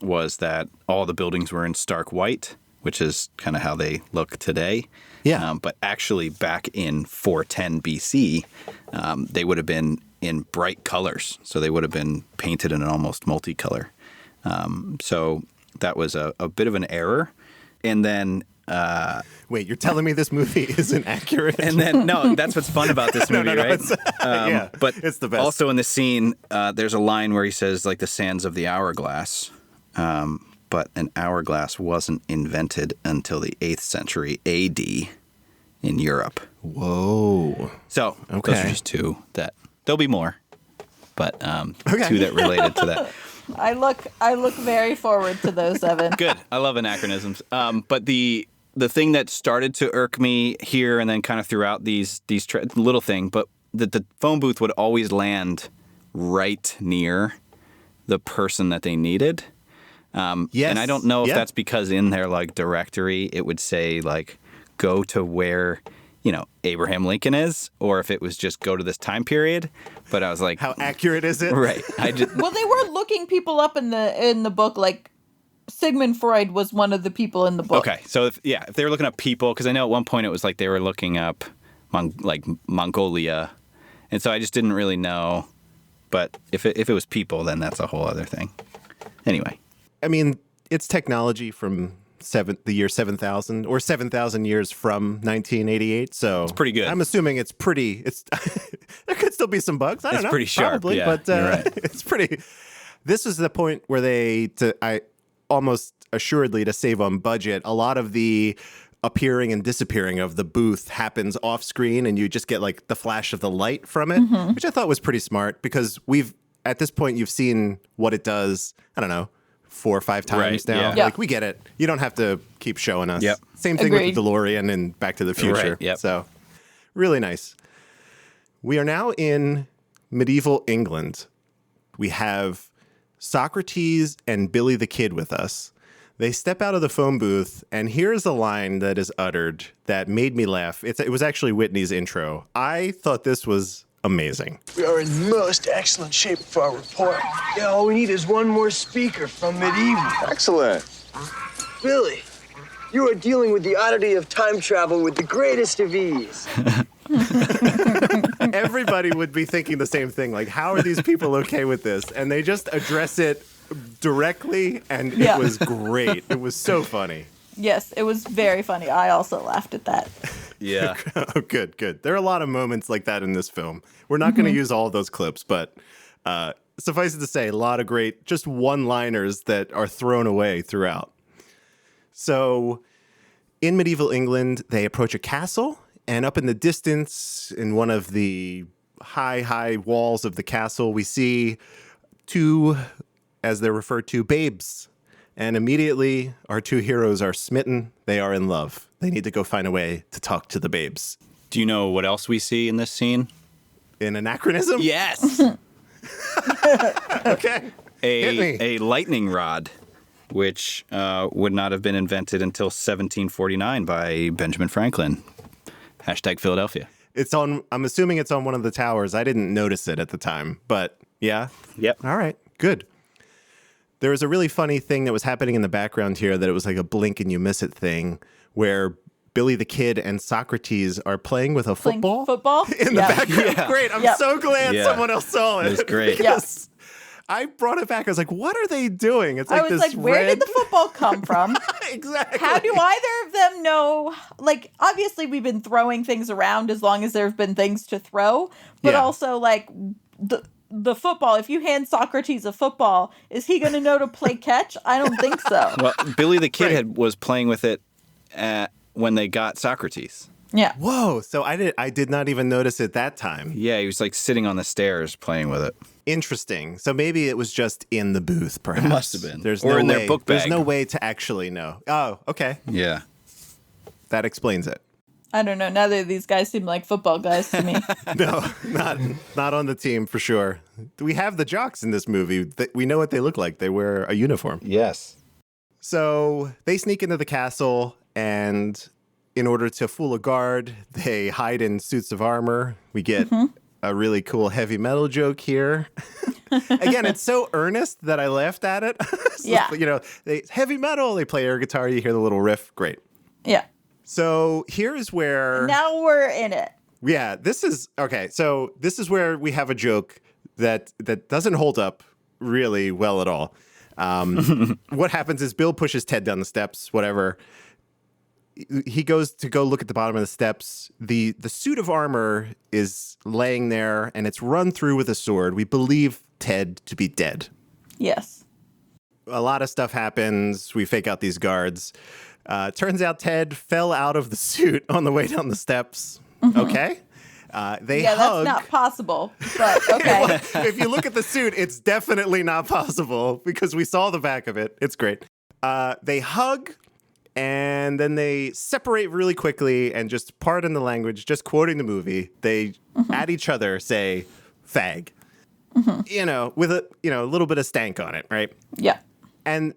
was that all the buildings were in stark white, which is kind of how they look today. Yeah. But actually back in 410 BC, they would have been in bright colors. So they would have been painted in an almost multicolor. So that was a bit of an error. And then... Wait, you're telling me this movie isn't accurate? And then, no, that's what's fun about this movie, right? Yeah, but it's the best. Also in the scene, there's a line where he says, like, the sands of the hourglass. But an hourglass wasn't invented until the 8th century AD in Europe. Whoa. So Okay. those are just two that, there'll be more, but two that related to that. I look very forward to those, Evan. Good. I love anachronisms. But the thing that started to irk me here and then kind of throughout these little thing, but the phone booth would always land right near the person that they needed. Yes. And I don't know if Yeah. that's because in their like directory it would say like go to where, you know, Abraham Lincoln is, or if it was just go to this time period. But I was like, How accurate is it? right. I just Well, they were looking people up in the book. Like Sigmund Freud was one of the people in the book. okay. So if they were looking up people, because I know at one point it was like they were looking up Mongolia, and so I just didn't really know. But if it was people, then that's a whole other thing. Anyway. I mean, it's technology from the year 7000 or 7,000 years from 1988. So it's pretty good. I'm assuming it's pretty. It's there could still be some bugs. I don't It's know. pretty sharp, probably, yeah, but you're right. it's pretty. This is the point where I almost assuredly to save on budget. A lot of the appearing and disappearing of the booth happens off screen, and you just get like the flash of the light from it, which I thought was pretty smart because at this point you've seen what it does. I don't know. 4 or 5 times Right, now. yeah. Yeah. Like, we get it. You don't have to keep showing us. Yep. Same thing Agreed. with the DeLorean and Back to the Future. Right, yep. So, really nice. We are now in medieval England. We have Socrates and Billy the Kid with us. They step out of the phone booth, and here's a line that is uttered that made me laugh. It was actually Whitney's intro. I thought this was amazing. We are in most excellent shape for our report. Yeah, all we need is one more speaker from medieval. Excellent. Billy, you are dealing with the oddity of time travel with the greatest of ease. Everybody would be thinking the same thing. Like, how are these people okay with this? And they just address it directly, and Yeah. it was great. It was so funny. Yes, it was very funny. I also laughed at that. Yeah. Oh, good. There are a lot of moments like that in this film. We're not going to use all of those clips, but suffice it to say, a lot of great just one-liners that are thrown away throughout. So in medieval England, they approach a castle, and up in the distance, in one of the high walls of the castle, we see 2, as they're referred to, babes. And immediately, our 2 heroes are smitten. They are in love. They need to go find a way to talk to the babes. Do you know what else we see in this scene? An anachronism? Yes. Okay. Hit me. A lightning rod, which would not have been invented until 1749 by Benjamin Franklin. Hashtag Philadelphia. I'm assuming it's on one of the towers. I didn't notice it at the time, but yeah. Yep. All right, good. There was a really funny thing that was happening in the background here that it was like a blink and you miss it thing where Billy the Kid and Socrates are playing with a Playing football football? in the Yeah. background. Yeah. Great. I'm Yep. so glad Yeah. someone else saw it. It was great. Because I brought it back. I was like, what are they doing? It's like I was this like, where red... did the football come from? Exactly. How do either of them know? Like, obviously, we've been throwing things around as long as there have been things to throw. But Yeah. also, like, the football, if you hand Socrates a football, is he going to know to play catch? I don't think so. Well, Billy the Kid Right. was playing with it when they got Socrates. Yeah. Whoa. So I did not even notice it that time. Yeah, he was like sitting on the stairs playing with it. Interesting. So maybe it was just in the booth, perhaps. must have been. There's Or no in their way, book There's bag. no way to actually know. Oh, okay. Yeah. That explains it. I don't know. Neither of these guys seem like football guys to me. No, not on the team for sure. We have the jocks in this movie. We know what they look like. They wear a uniform. Yes. So they sneak into the castle, and in order to fool a guard, they hide in suits of armor. We get a really cool heavy metal joke here. Again, it's so earnest that I laughed at it. Yeah. You know, heavy metal, they play air guitar, you hear the little riff. Great. Yeah. So here is where... Now we're in it. Yeah, this is... Okay, so this is where we have a joke that doesn't hold up really well at all. What happens is Bill pushes Ted down the steps, whatever. He goes to go look at the bottom of the steps. The suit of armor is laying there, and it's run through with a sword. We believe Ted to be dead. Yes. A lot of stuff happens. We fake out these guards. Turns out Ted fell out of the suit on the way down the steps. Okay? They Yeah, hug. that's not possible, but okay. If you look at the suit, it's definitely not possible because we saw the back of it. It's great. They hug, and then they separate really quickly and just pardon the language, just quoting the movie. They at each other say fag. You know, with a little bit of stank on it, right? Yeah.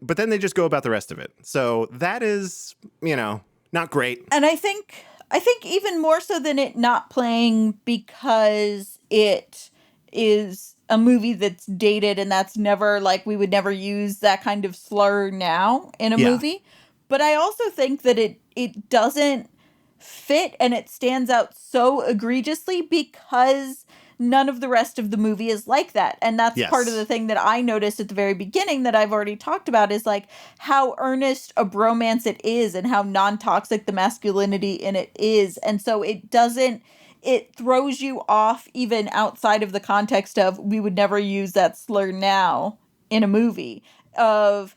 But then they just go about the rest of it. So that is, not great. And I think even more so than it not playing because it is a movie that's dated and that's never like we would never use that kind of slur now in a movie. But I also think that it doesn't fit and it stands out so egregiously because none of the rest of the movie is like that. And that's part of the thing that I noticed at the very beginning that I've already talked about is like how earnest a bromance it is and how non-toxic the masculinity in it is. And so it throws you off even outside of the context of we would never use that slur now in a movie of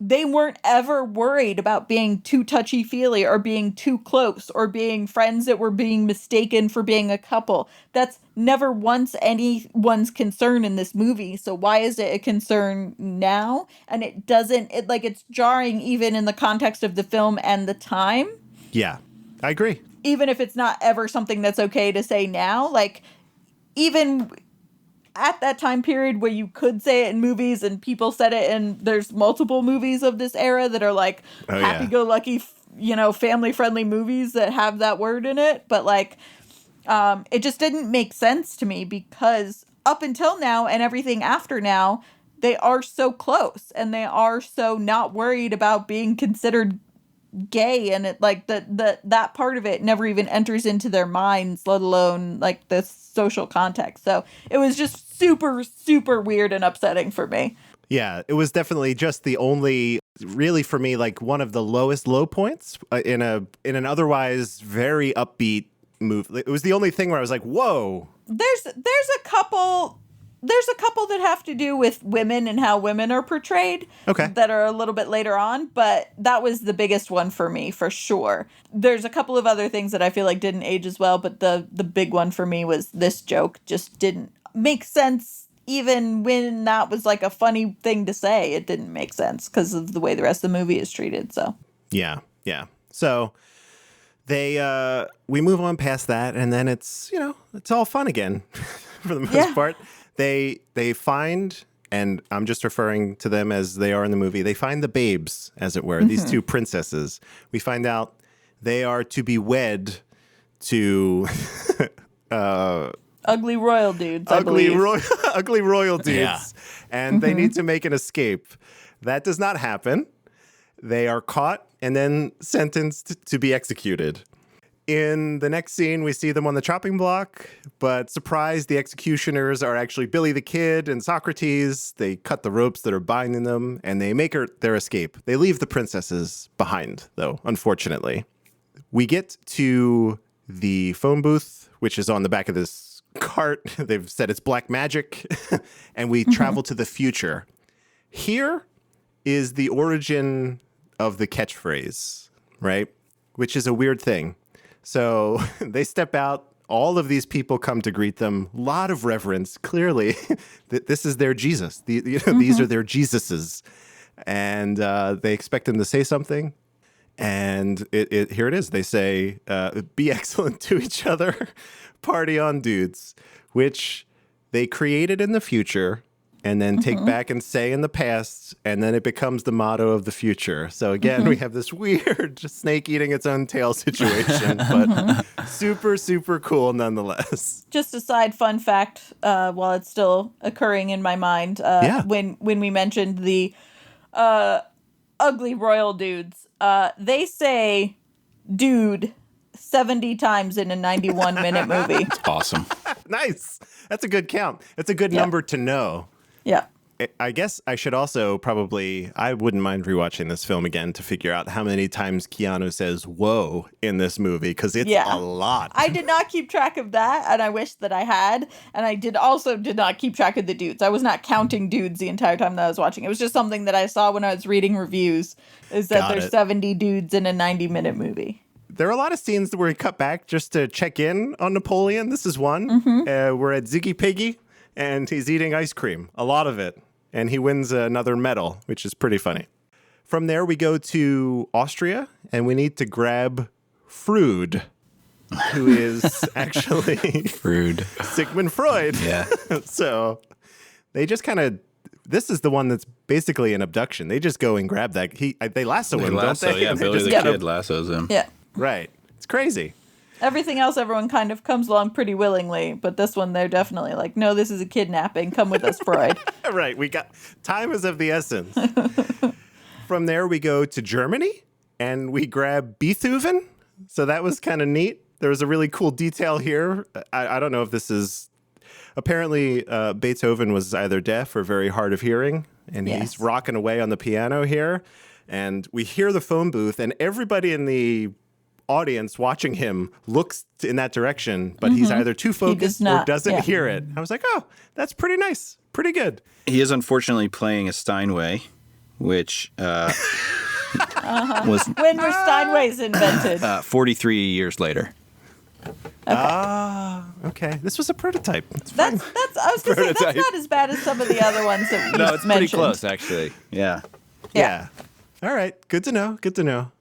they weren't ever worried about being too touchy-feely or being too close or being friends that were being mistaken for being a couple. That's never once anyone's concern in this movie. So why is it a concern now? And it's jarring even in the context of the film and the time. Yeah, I agree. Even if it's not ever something that's okay to say now, like even at that time period where you could say it in movies and people said it and there's multiple movies of this era that are like happy-go-lucky, family-friendly movies that have that word in it. But like, it just didn't make sense to me because up until now and everything after now, they are so close and they are so not worried about being considered gay, and it like that part of it never even enters into their minds, let alone like the social context. So it was just super, super weird and upsetting for me. Yeah, it was definitely just the only, really for me, like one of the lowest low points in an otherwise very upbeat movie. It was the only thing where I was like, whoa. There's a couple that have to do with women and how women are portrayed that are a little bit later on, but that was the biggest one for me, for sure. There's a couple of other things that I feel like didn't age as well, but the big one for me was this joke just didn't make sense. Even when that was like a funny thing to say, it didn't make sense because of the way the rest of the movie is treated. So yeah. So we move on past that, and then it's all fun again for the most part. They find, and I'm just referring to them as they are in the movie, they find the babes, as it were, these two princesses. We find out they are to be wed to ugly royal dudes, ugly royal dudes, Yeah. and they need to make an escape. That does not happen. They are caught and then sentenced to be executed. In the next scene, we see them on the chopping block, but surprise, the executioners are actually Billy the Kid and Socrates. They cut the ropes that are binding them, and they make their escape. They leave the princesses behind, though, unfortunately. We get to the phone booth, which is on the back of this cart. They've said it's black magic, and we travel to the future. Here is the origin of the catchphrase, right? Which is a weird thing. So they step out. All of these people come to greet them. A lot of reverence. Clearly, this is their Jesus. These are their Jesuses. And they expect him to say something. And here it is. They say, be excellent to each other. Party on, dudes. Which they created in the future and then take back and say in the past, and then it becomes the motto of the future. So again, we have this weird snake eating its own tail situation, but super, super cool nonetheless. Just a side fun fact, while it's still occurring in my mind, when we mentioned the ugly royal dudes, they say dude 70 times in a 91-minute movie. Awesome. Nice. That's a good count. That's a good number to know. Yeah. I guess I should also I wouldn't mind rewatching this film again to figure out how many times Keanu says whoa in this movie, because it's a lot. I did not keep track of that, and I wish that I had. And I did not keep track of the dudes. I was not counting dudes the entire time that I was watching. It was just something that I saw when I was reading reviews, is that there's 70 dudes in a 90-minute movie. There are a lot of scenes where we cut back just to check in on Napoleon. This is one. We're at Ziggy Piggy, and he's eating ice cream. A lot of it. And he wins another medal, which is pretty funny. From there, we go to Austria, and we need to grab Freud, who is actually Sigmund Freud. Yeah. So they just kind of... This is the one that's basically an abduction. They just go and grab that. They lasso him, don't they? Yeah, Billy the Kid lassos him. Yeah. Right. It's crazy. Everything else, everyone kind of comes along pretty willingly, but this one, they're definitely like, no, this is a kidnapping. Come with us, Freud. Right. Time is of the essence. From there, we go to Germany, and we grab Beethoven. So that was kind of neat. There was a really cool detail here. I don't know if this is... Apparently, Beethoven was either deaf or very hard of hearing, and he's rocking away on the piano here. And we hear the phone booth, and everybody in the audience watching him looks in that direction, but he's either too focused or doesn't hear it. I was like, oh, that's pretty nice. Pretty good. He is unfortunately playing a Steinway, which was... When were Steinways invented? 43 years later. Okay. This was a prototype. I was going to say, that's not as bad as some of the other ones that we mentioned. Pretty close, actually. Yeah. All right. Good to know. Good to know.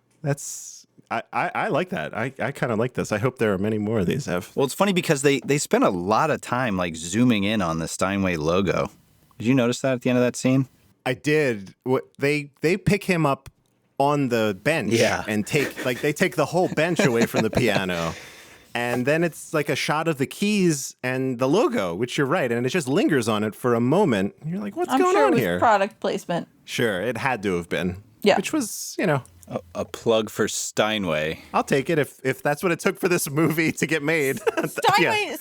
I like that. I kind of like this. I hope there are many more of these, Ev. Well, it's funny because they spent a lot of time like zooming in on the Steinway logo. Did you notice that at the end of that scene? I did. They pick him up on the bench and they take the whole bench away from the piano. And then it's like a shot of the keys and the logo, which you're right. And it just lingers on it for a moment. You're like, what's going on here? Product placement. Sure, it had to have been. Yeah. Which was, a plug for Steinway. I'll take it if that's what it took for this movie to get made. Steinway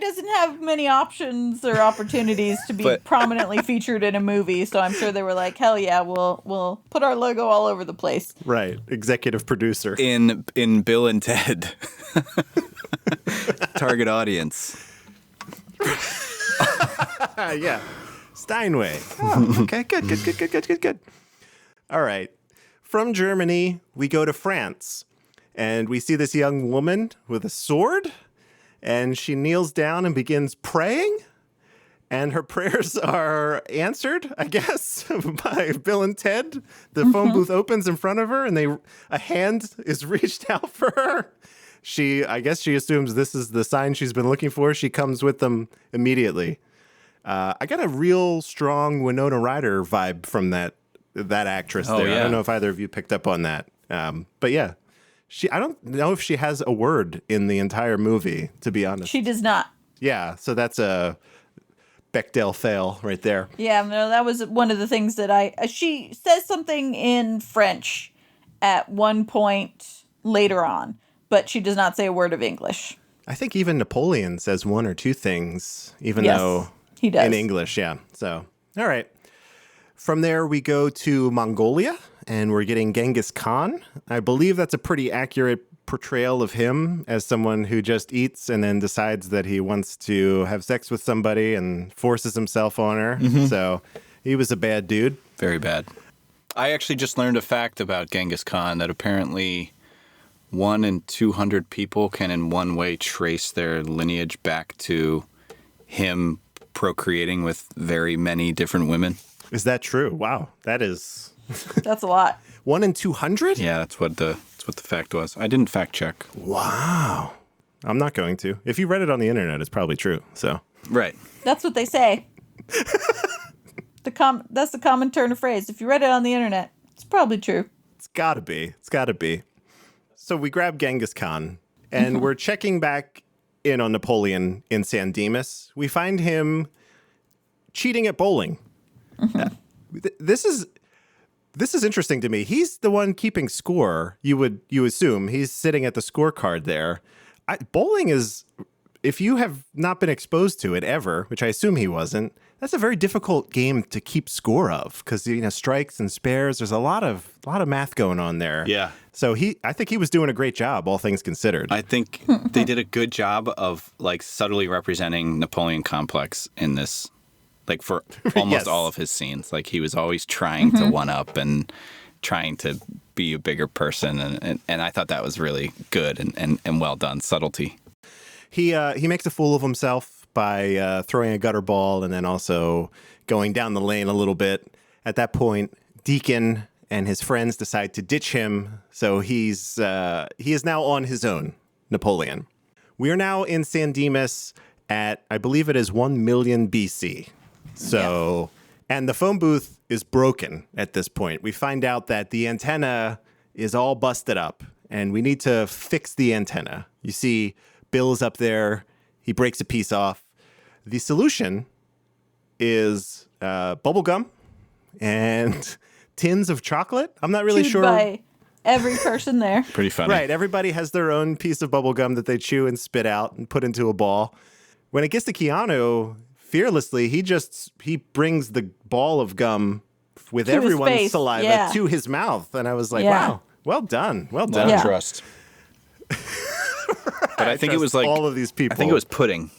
doesn't have many options or opportunities to be prominently featured in a movie, so I'm sure they were like, hell yeah, we'll put our logo all over the place. Right. Executive producer. In Bill and Ted. Target audience. Yeah. Steinway. Oh, okay, good. All right. From Germany, we go to France, and we see this young woman with a sword, and she kneels down and begins praying, and her prayers are answered, I guess, by Bill and Ted. The phone booth opens in front of her, and a hand is reached out for her. I guess she assumes this is the sign she's been looking for. She comes with them immediately. I got a real strong Winona Ryder vibe from that actress there. Yeah. I don't know if either of you picked up on that. But yeah, I don't know if she has a word in the entire movie, to be honest. She does not. Yeah, so that's a Bechdel fail right there. Yeah, no, that was one of the things that she says something in French at one point later on, but she does not say a word of English. I think even Napoleon says one or two things, even though he does. In English, yeah. So, all right. From there, we go to Mongolia, and we're getting Genghis Khan. I believe that's a pretty accurate portrayal of him as someone who just eats and then decides that he wants to have sex with somebody and forces himself on her. So he was a bad dude. Very bad. I actually just learned a fact about Genghis Khan that apparently 1 in 200 people can in one way trace their lineage back to him procreating with very many different women. Is that true? Wow, that is That's a lot. 1 in 200? Yeah, that's what the fact was. I didn't fact check. Wow. I'm not going to. If you read it on the internet, it's probably true. So Right. That's what they say. That's the common turn of phrase. If you read it on the internet, it's probably true. it's gotta be. It's gotta be. So we grab Genghis Khan, and we're checking back in on Napoleon in San Dimas. We find him cheating at bowling. This is interesting to me. He's the one keeping score. You assume he's sitting at the scorecard there. Bowling is, if you have not been exposed to it ever, which I assume he wasn't, that's a very difficult game to keep score of because strikes and spares. There's a lot of math going on there. Yeah. So I think he was doing a great job, all things considered. I think they did a good job of like subtly representing Napoleon complex in this, like for almost Yes. all of his scenes. Like he was always trying to one up and trying to be a bigger person. And I thought that was really good and well done. Subtlety. He makes a fool of himself by throwing a gutter ball and then also going down the lane a little bit. At that point, Deacon and his friends decide to ditch him, so he is now on his own, Napoleon. We are now in San Dimas at, I believe it is 1 million BC. So, and the phone booth is broken at this point. We find out that the antenna is all busted up, and we need to fix the antenna. You see Bill's up there. He breaks a piece off. The solution is bubble gum and tins of chocolate. I'm not really Chewed sure. by every person there. Pretty funny. Right. Everybody has their own piece of bubble gum that they chew and spit out and put into a ball. When it gets to Keanu, fearlessly, he brings the ball of gum with To his everyone's face, saliva yeah. to his mouth. And I was like, Yeah. wow, well done. Well Lot done. of Yeah. trust. But I think it was Trust like all of these people. I think it was pudding.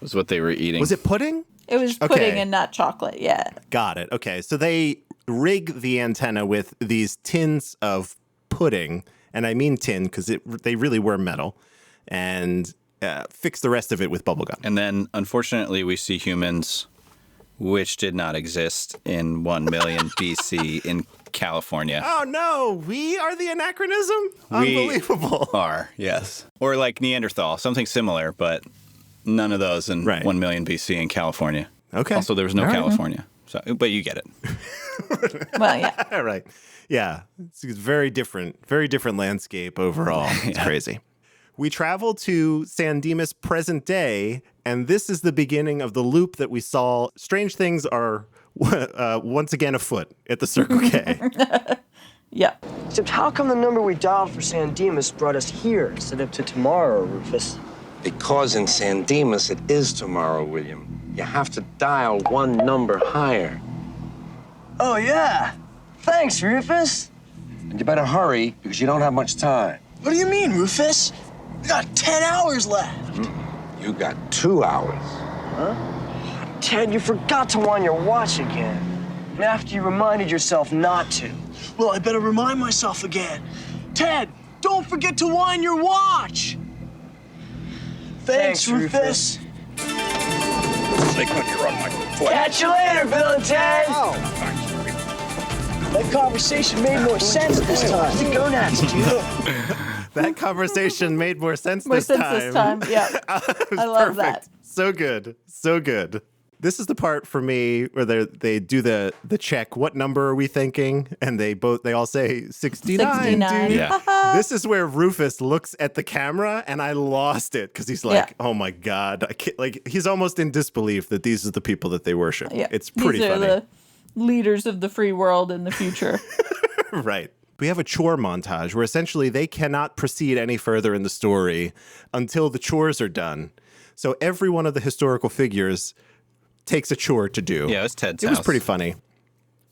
Was what they were eating. Was it pudding? It was Okay. pudding and not chocolate. Yeah. Got it. Okay. So they rig the antenna with these tins of pudding, and I mean tin because they really were metal, and fix the rest of it with bubblegum. And then, unfortunately, we see humans, which did not exist in 1 million BC in California. Oh no, we are the anachronism? We Unbelievable. are, yes. Or like Neanderthal, something similar, but none of those in Right. 1 million BC in California. Okay. Also, there was no All right. California. So, but you get it. Well, yeah. All right. Yeah. It's very different landscape overall. It's crazy. We travel to San Dimas present day, and this is the beginning of the loop that we saw. Strange things are once again afoot at the Circle K. Yeah. Except how come the number we dialed for San Dimas brought us here instead of to tomorrow, Rufus? Because in San Dimas it is tomorrow, William. You have to dial one number higher. Oh, yeah. Thanks, Rufus. And you better hurry because you don't have much time. What do you mean, Rufus? We got 10 hours left. You got 2 hours. Ted, you forgot to wind your watch again. And after you reminded yourself not to. Well, I better remind myself again. Ted, don't forget to wind your watch. Thanks, Rufus. Catch you later, Bill and Ted. That conversation made more sense this time. The gonads, dude. That conversation made more sense More this sense time. this time. Yeah. It was I love perfect. that. So good. So good. This is the part for me where they do the check. What number are we thinking? And they all say 69. 69. Dude. Yeah. This is where Rufus looks at the camera, and I lost it because he's like, "Oh my god!" I can't, like he's almost in disbelief that these are the people that they worship. Yeah. It's pretty These are funny, the leaders of the free world in the future. right? We have a chore montage where essentially they cannot proceed any further in the story until the chores are done. So every one of the historical figures takes a chore to do. Yeah, it was Ted's It was house. pretty funny.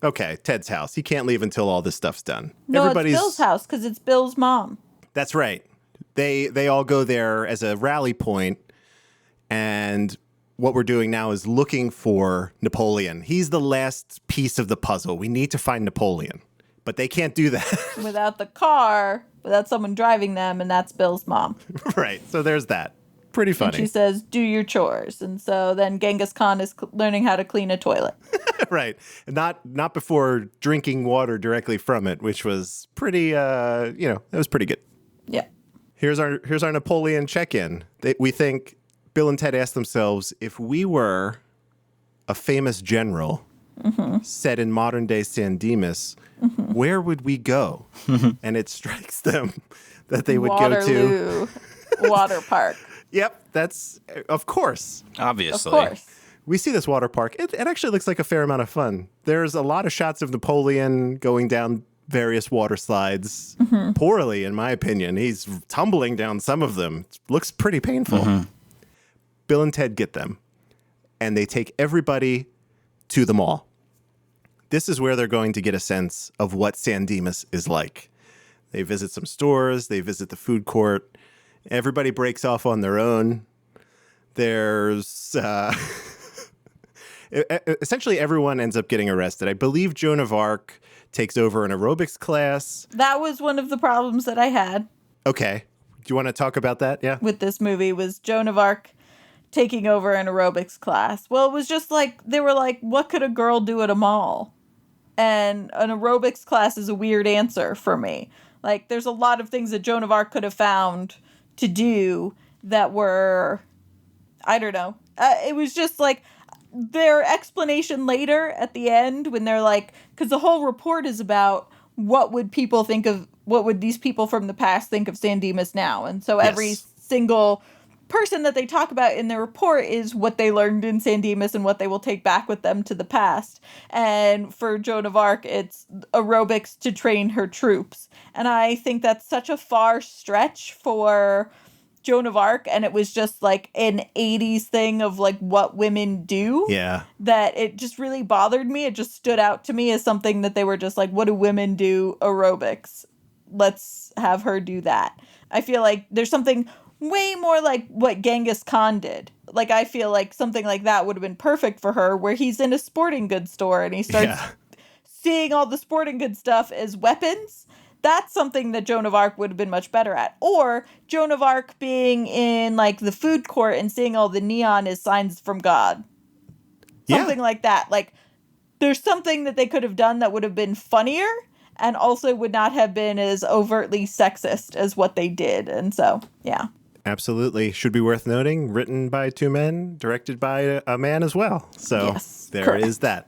Okay, Ted's house. He can't leave until all this stuff's done. No, it's Bill's house because it's Bill's mom. That's right. They all go there as a rally point, and what we're doing now is looking for Napoleon. He's the last piece of the puzzle. We need to find Napoleon, but they can't do that. Without the car, without someone driving them, and that's Bill's mom. Right. So there's that. Pretty And funny. she says, do your chores. And so then Genghis Khan is learning how to clean a toilet. Right. Not before drinking water directly from it, which was pretty, it was pretty good. Yeah. Here's our Napoleon check-in. We think Bill and Ted asked themselves, if we were a famous general set in modern-day San Dimas, where would we go? And it strikes them that they would go to Water Park. Yep, that's, of course. Obviously. Of course. We see this water park. It actually looks like a fair amount of fun. There's a lot of shots of Napoleon going down various water slides poorly, in my opinion. He's tumbling down some of them. It looks pretty painful. Bill and Ted get them, and they take everybody to the mall. This is where they're going to get a sense of what San Dimas is like. They visit some stores. They visit the food court. Everybody breaks off on their own. There's essentially everyone ends up getting arrested. I believe Joan of Arc takes over an aerobics class. That was one of the problems that I had. Okay. Do you want to talk about that? Yeah. With this movie was Joan of Arc taking over an aerobics class. Well, it was just like, they were like, what could a girl do at a mall? And an aerobics class is a weird answer for me. Like, there's a lot of things that Joan of Arc could have found to do that were, I don't know. It was just like their explanation later at the end when they're like, because the whole report is about what would these people from the past think of San Dimas now? And so every single person that they talk about in their report is what they learned in San Dimas and what they will take back with them to the past. And for Joan of Arc, it's aerobics to train her troops. And I think that's such a far stretch for Joan of Arc, and it was just like an 80s thing of like what women do. Yeah. That it just really bothered me. It just stood out to me as something that they were just like, what do women do? Aerobics. Let's have her do that. I feel like there's something way more like what Genghis Khan did. Like, I feel like something like that would have been perfect for her, where he's in a sporting goods store and he starts seeing all the sporting goods stuff as weapons. That's something that Joan of Arc would have been much better at. Or Joan of Arc being in like the food court and seeing all the neon as signs from God. Something like that. Like, there's something that they could have done that would have been funnier and also would not have been as overtly sexist as what they did. And so, yeah. Absolutely. Should be worth noting, written by two men, directed by a man as well. So there is that.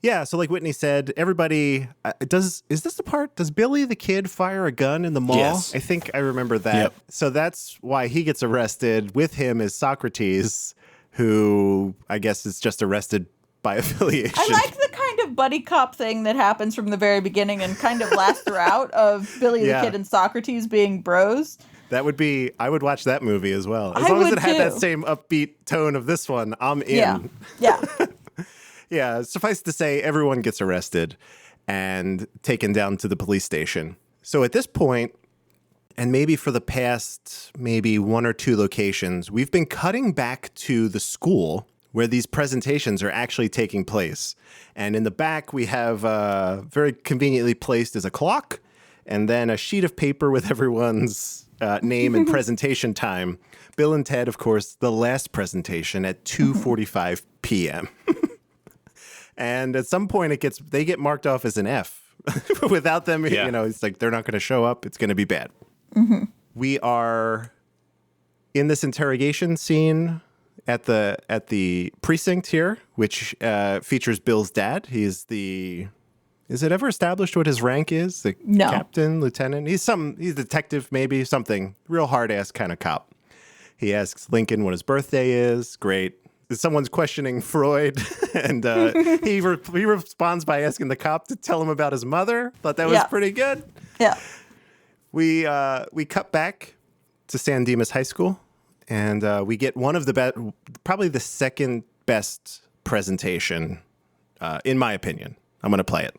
Yeah, so like Whitney said, everybody is this the part? Does Billy the Kid fire a gun in the mall? Yes. I think I remember that. Yep. So that's why he gets arrested. With him is Socrates, who I guess is just arrested by affiliation. I like the kind of buddy cop thing that happens from the very beginning and kind of lasts throughout of Billy the Kid and Socrates being bros. That would be, I would watch that movie as well. As I long as would it had that too. same upbeat tone of this one, I'm in. Yeah. Yeah, suffice to say, everyone gets arrested and taken down to the police station. So at this point, and maybe for the past maybe one or two locations, we've been cutting back to the school where these presentations are actually taking place. And in the back, we have very conveniently placed is a clock and then a sheet of paper with everyone's name and presentation time. Bill and Ted, of course, the last presentation at 2:45 p.m. And at some point, they get marked off as an F. Without them, it's like they're not going to show up. It's going to be bad. Mm-hmm. We are in this interrogation scene at the precinct here, which features Bill's dad. He's is it ever established what his rank is? No. Captain, lieutenant? He's a detective, maybe, something. Real hard-ass kind of cop. He asks Lincoln what his birthday is. Great. Someone's questioning Freud, and he responds by asking the cop to tell him about his mother. Thought that was pretty good. Yeah. We cut back to San Dimas High School, and we get one of the probably the second best presentation, in my opinion. I'm going to play it.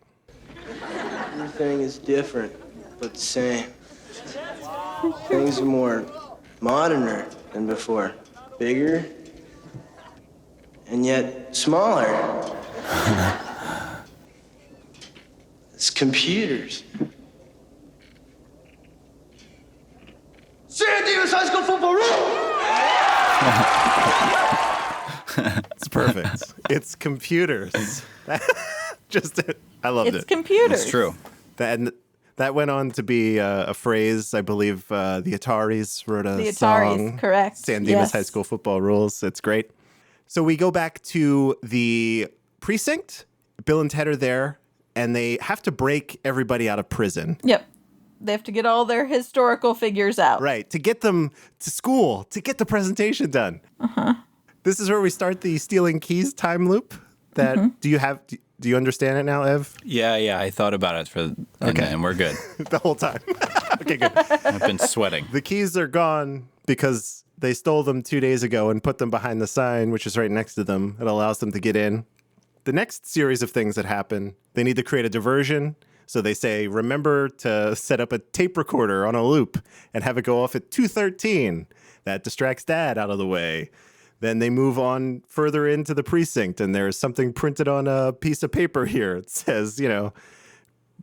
Everything is different, but the same. Things are more moderner than before. Bigger, and yet smaller. It's computers. high school football rules! It's perfect. It's computers. I loved It's it. computers. It's true. That went on to be a phrase. I believe the Ataris wrote a The Ataris, song. correct. San Dimas Yes. High School Football Rules. It's great. So we go back to the precinct. Bill and Ted are there, and they have to break everybody out of prison. Yep. They have to get all their historical figures out. Right, to get them to school, to get the presentation done. Uh-huh. This is where we start the stealing keys time loop. That do you understand it now, Ev? Yeah. I thought about it and we're good. The whole time. Okay, good. I've been sweating. The keys are gone because they stole them 2 days ago and put them behind the sign, which is right next to them. It allows them to get in. The next series of things that happen, they need to create a diversion. So they say, remember to set up a tape recorder on a loop and have it go off at 2:13. That distracts Dad out of the way. Then they move on further into the precinct, and there's something printed on a piece of paper here. It says,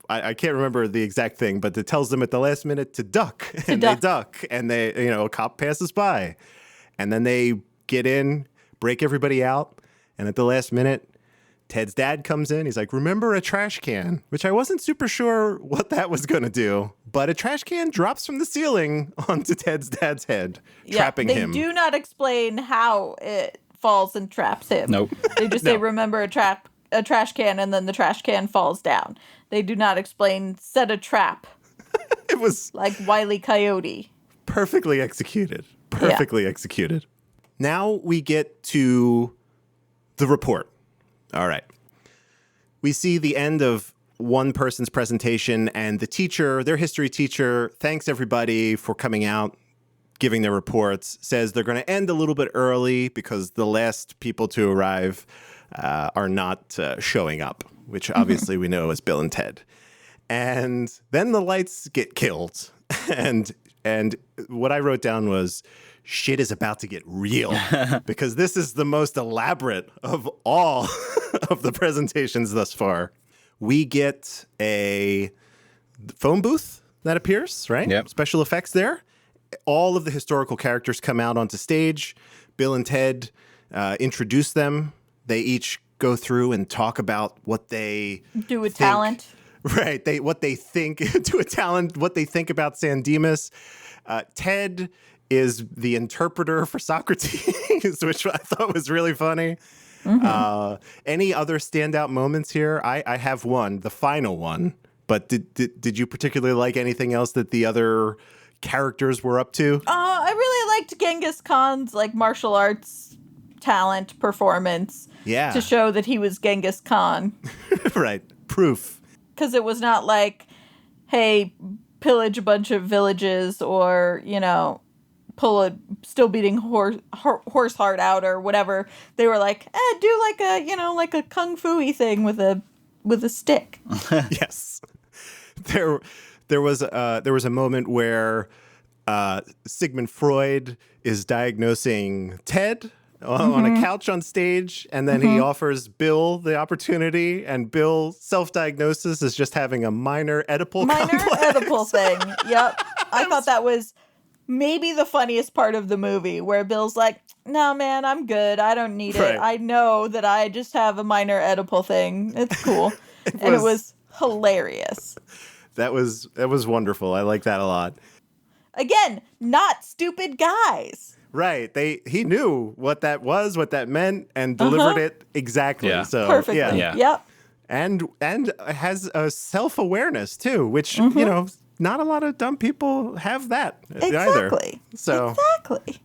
I can't remember the exact thing, but it tells them at the last minute to duck. They duck, and a cop passes by. And then they get in, break everybody out, and at the last minute, Ted's dad comes in. He's like, remember a trash can, which I wasn't super sure what that was going to do. But a trash can drops from the ceiling onto Ted's dad's head, trapping him. They do not explain how it falls and traps him. Nope. They just say, remember a trash can, and then the trash can falls down. They do not explain set a trap. It was like Wile E. Coyote. Perfectly executed. Perfectly executed. Now we get to the report. All right. We see the end of one person's presentation, and the teacher, their history teacher, thanks everybody for coming out, giving their reports, says they're going to end a little bit early because the last people to arrive are not showing up, which obviously we know is Bill and Ted. And then the lights get killed. And what I wrote down was, shit is about to get real, because this is the most elaborate of all of the presentations thus far. We get a phone booth that appears, right? Yep. Special effects there. All of the historical characters come out onto stage. Bill and Ted introduce them. They each go through and talk about what they do with think, talent. Right. What they think to a talent, what they think about San Dimas. Ted is the interpreter for Socrates, which I thought was really funny. Any other standout moments here? I have one, the final one. But did you particularly like anything else that the other characters were up to? I really liked Genghis Khan's martial arts talent performance. Yeah. To show that he was Genghis Khan. Right. Proof. Because it was not like, hey, pillage a bunch of villages or, pull a still beating horse heart out or whatever. They were like, do like a kung fu-y thing with a stick. Yes. There was a moment where Sigmund Freud is diagnosing Ted on a couch on stage, and then he offers Bill the opportunity, and Bill self-diagnoses as just having a minor Oedipal complex. Oedipal thing. Yep. I thought that was maybe the funniest part of the movie, where Bill's like, no, man, I'm good. I don't need it. I know that I just have a minor Oedipal thing. It's cool. And it was hilarious. That was wonderful. I like that a lot. Again, not stupid guys. Right. He knew what that was, what that meant, and delivered it exactly. Yeah. So Perfectly. yeah. Yep. And has a self-awareness too, which not a lot of dumb people have that either. Exactly. So exactly.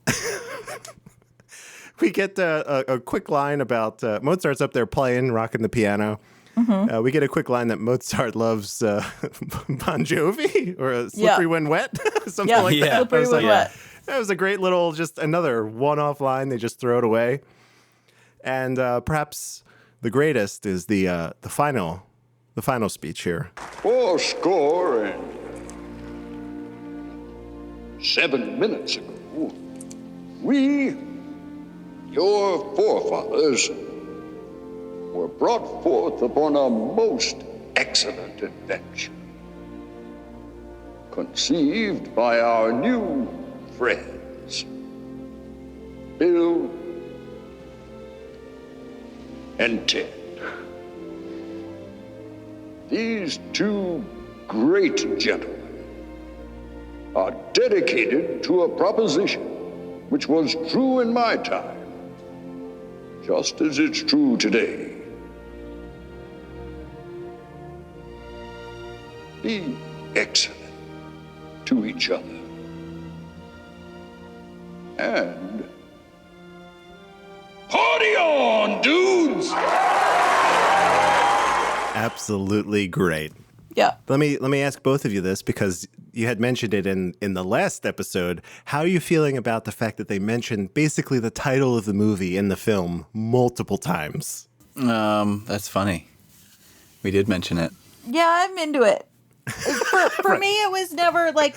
We get a quick line about Mozart's up there playing, rocking the piano. We get a quick line that Mozart loves Bon Jovi or Slippery When Wet, something like that. Slippery When Wet. That was a great little, just another one-off line. They just throw it away. And perhaps the greatest is the final speech here. 7 minutes ago, we, your forefathers, were brought forth upon a most excellent adventure. Conceived by our new friends, Bill and Ted. These two great gentlemen are dedicated to a proposition which was true in my time, just as it's true today. Be excellent to each other. And party on, dudes! Absolutely great. Yeah. Let me ask both of you this, because you had mentioned it in the last episode. How are you feeling about the fact that they mentioned basically the title of the movie in the film multiple times? That's funny. We did mention it. Yeah, I'm into it. For me, it was never like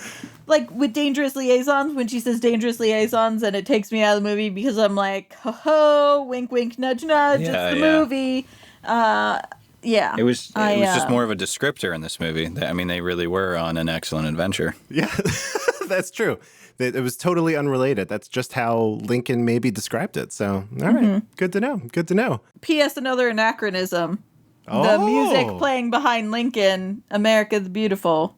with Dangerous Liaisons, when she says Dangerous Liaisons and it takes me out of the movie because I'm like, ho ho, wink wink, nudge nudge, it's the movie. Yeah. It was just more of a descriptor in this movie. I mean, they really were on an excellent adventure. Yeah, that's true. It was totally unrelated. That's just how Lincoln maybe described it. So, all right. Good to know. Good to know. P.S. Another anachronism. Oh. The music playing behind Lincoln, America the Beautiful,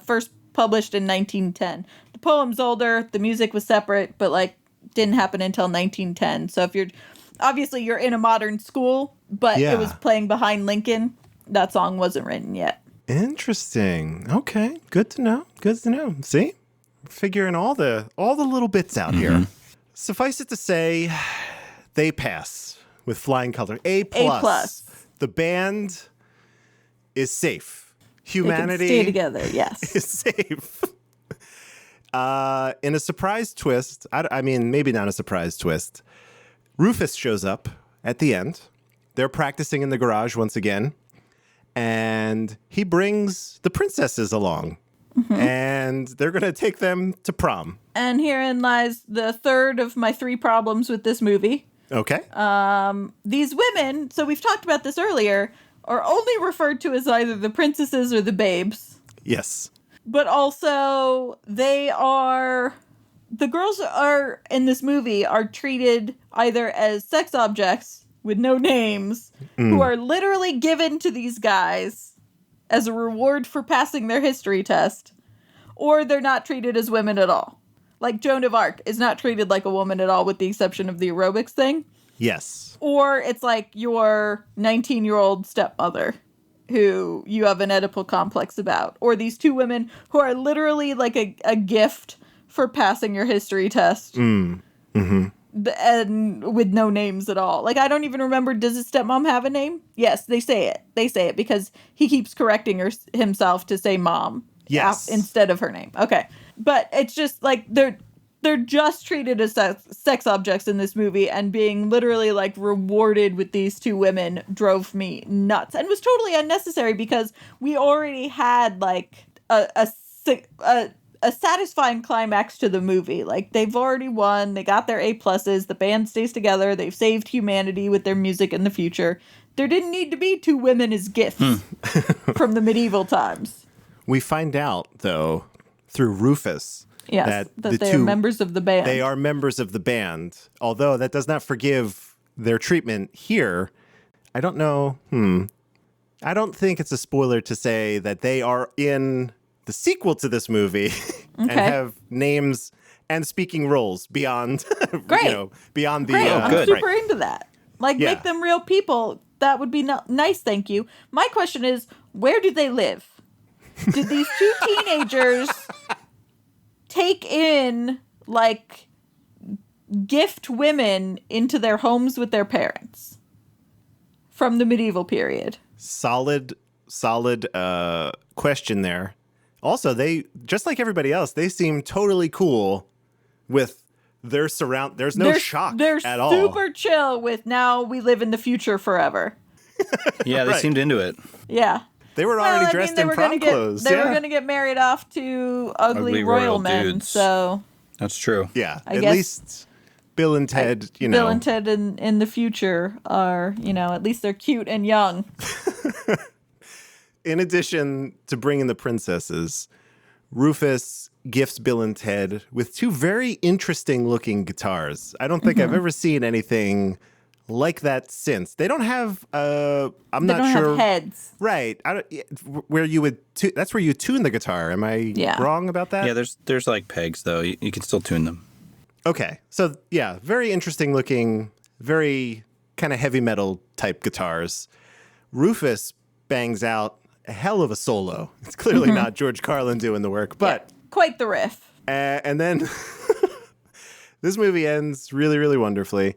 first published in 1910. The poem's older, the music was separate, but didn't happen until 1910. So if you're in a modern school, but it was playing behind Lincoln, that song wasn't written yet. Interesting. Okay. Good to know. Good to know. See? Figuring all the little bits out here. Suffice it to say, they pass with flying color. A+. The band is safe. Humanity they can stay together, yes. is safe. In a surprise twist, I mean, maybe not a surprise twist, Rufus shows up at the end. They're practicing in the garage once again, and he brings the princesses along, and they're going to take them to prom. And herein lies the third of my 3 problems with this movie. Okay. These women, so we've talked about this earlier, are only referred to as either the princesses or the babes. Yes. But also, the girls are in this movie are treated either as sex objects with no names, who are literally given to these guys as a reward for passing their history test, or they're not treated as women at all. Like Joan of Arc is not treated like a woman at all, with the exception of the aerobics thing. Yes. Or it's like your 19-year-old stepmother who you have an Oedipal complex about. Or these 2 women who are literally like a gift for passing your history test. And with no names at all. Like, I don't even remember, does his stepmom have a name? Yes, they say it. They say it because he keeps correcting himself to say mom. Yes. Instead of her name. Okay. But it's just like they're just treated as sex objects in this movie, and being literally like rewarded with these 2 women drove me nuts and was totally unnecessary, because we already had like a satisfying climax to the movie. Like, they've already won, they got their A+, the band stays together, they've saved humanity with their music in the future. There didn't need to be 2 women as gifts from the medieval times. We find out, though, through Rufus, that they are members of the band. They are members of the band, although that does not forgive their treatment here. I don't know. I don't think it's a spoiler to say that they are in the sequel to this movie and have names and speaking roles beyond, beyond the. Great. I'm super into that. Like, make them real people. That would be nice. Thank you. My question is, where do they live? Did these 2 teenagers take in, like, gift women into their homes with their parents from the medieval period? Solid question there. Also, they, just like everybody else, they seem totally cool with their surround. There's no shock at all. They're super chill with, now we live in the future forever. Yeah, they seemed into it. Yeah. They were already dressed in prom clothes. They were going to get married off to ugly royal men. Dudes. So that's true. Yeah, at least Bill and Ted, Bill and Ted in the future are, at least they're cute and young. In addition to bringing the princesses, Rufus gifts Bill and Ted with two very interesting looking guitars. I don't think I've ever seen anything like that since. They don't have I'm They not don't sure have heads. Right. Where you would that's where you tune the guitar. Am I wrong about that? Yeah, there's like pegs though. You can still tune them. Okay. So yeah, very interesting looking, very kind of heavy metal type guitars. Rufus bangs out a hell of a solo. It's clearly not George Carlin doing the work, but quite the riff. And then this movie ends really, really wonderfully.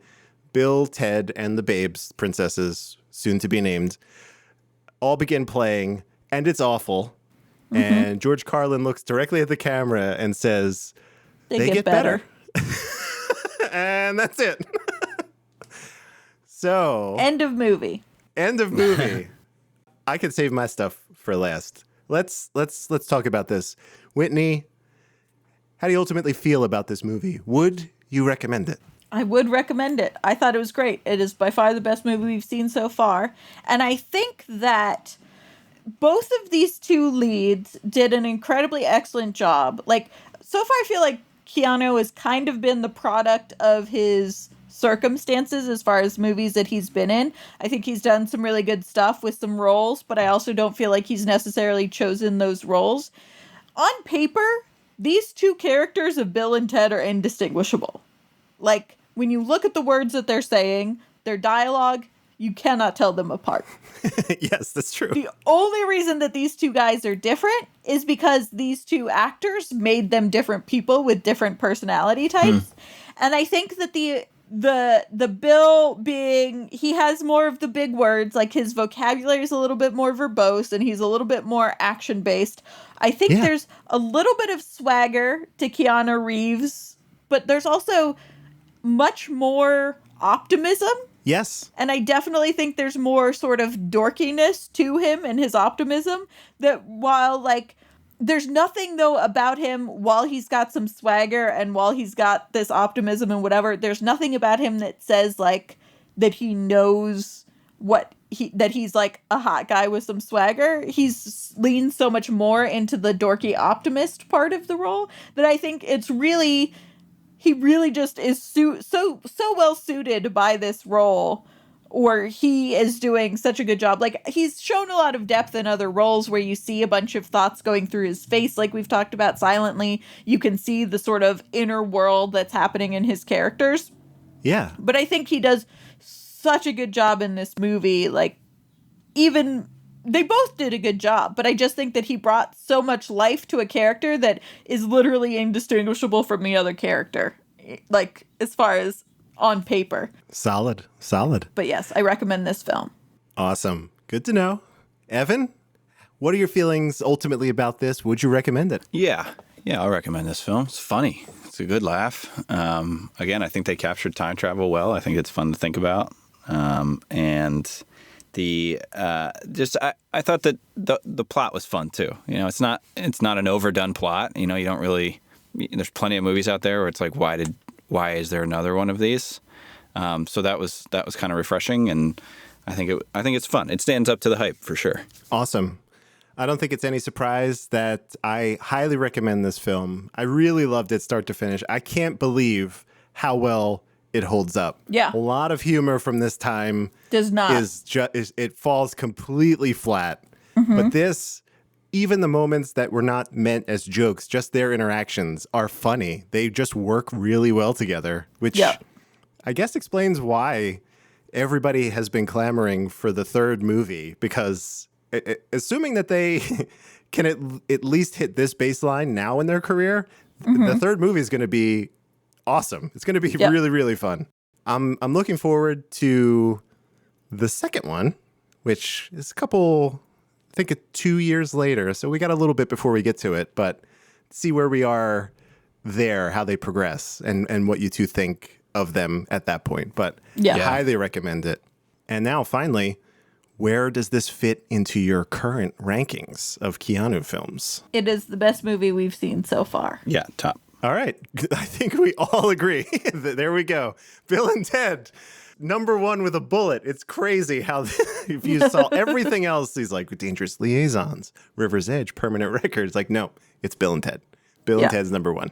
Bill, Ted, and the babes, princesses, soon to be named, all begin playing, and it's awful. And George Carlin looks directly at the camera and says, they get better. And that's it. So End of movie. End of movie. I could save my stuff for last. Let's talk about this. Whitney, how do you ultimately feel about this movie? Would you recommend it? I would recommend it. I thought it was great. It is by far the best movie we've seen so far. And I think that both of these two leads did an incredibly excellent job. Like, so far I feel like Keanu has kind of been the product of his circumstances as far as movies that he's been in. I think he's done some really good stuff with some roles, but I also don't feel like he's necessarily chosen those roles. On paper, these two characters of Bill and Ted are indistinguishable. Like, when you look at the words that they're saying, their dialogue, you cannot tell them apart. Yes, that's true. The only reason that these two guys are different is because these two actors made them different people with different personality types. And I think that the Bill being, he has more of the big words, like his vocabulary is a little bit more verbose and he's a little bit more action based. I think there's a little bit of swagger to Keanu Reeves, but there's also much more optimism. Yes. And I definitely think there's more sort of dorkiness to him and his optimism, that while like there's nothing though about him, while he's got some swagger and while he's got this optimism and whatever, there's nothing about him that says like that he knows that he's like a hot guy with some swagger. He's leaned so much more into the dorky optimist part of the role that I think it's really, he really just is so well suited by this role, or he is doing such a good job. Like, he's shown a lot of depth in other roles where you see a bunch of thoughts going through his face, like we've talked about silently. You can see the sort of inner world that's happening in his characters. Yeah. But I think he does such a good job in this movie. Like, even they both did a good job, but I just think that he brought so much life to a character that is literally indistinguishable from the other character, like as far as on paper. Solid. But yes, I recommend this film. Awesome. Good to know. Evan, what are your feelings ultimately about this? Would you recommend it? Yeah, I'll recommend this film. It's funny. It's a good laugh. Again, I think they captured time travel well. I think it's fun to think about. And I thought that the plot was fun too. You know, it's not an overdone plot. You know, you don't really. There's plenty of movies out there where it's like, why is there another one of these? So that was kind of refreshing, and I think it's fun. It stands up to the hype for sure. Awesome. I don't think it's any surprise that I highly recommend this film. I really loved it start to finish. I can't believe how well it holds up. Yeah. A lot of humor from this time does not. It falls completely flat. But this, even the moments that were not meant as jokes, just their interactions are funny. They just work really well together, which I guess explains why everybody has been clamoring for the third movie, because assuming that they can at least hit this baseline now in their career, the third movie is going to be awesome. It's going to be really, really fun. I'm looking forward to the second one, which is I think 2 years later. So we got a little bit before we get to it, but see where we are there, how they progress, and what you two think of them at that point. But highly recommend it. And now finally, where does this fit into your current rankings of Keanu films? It is the best movie we've seen so far. Yeah, top. All right. I think we all agree. There we go. Bill and Ted, number one with a bullet. It's crazy how if you saw everything else, he's like Dangerous Liaisons, River's Edge, Permanent Records. Like, no, it's Bill and Ted. Bill Yeah. and Ted's number one.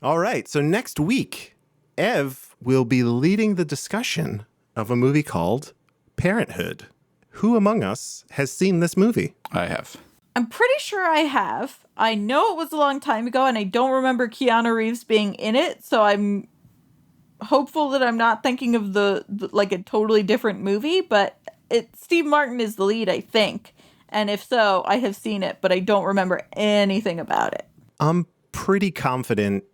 All right. So next week, Ev will be leading the discussion of a movie called Parenthood. Who among us has seen this movie? I have. I'm pretty sure I have. I know it was a long time ago, and I don't remember Keanu Reeves being in it, so I'm hopeful that I'm not thinking of the like a totally different movie, but Steve Martin is the lead, I think. And if so, I have seen it, but I don't remember anything about it. I'm pretty confident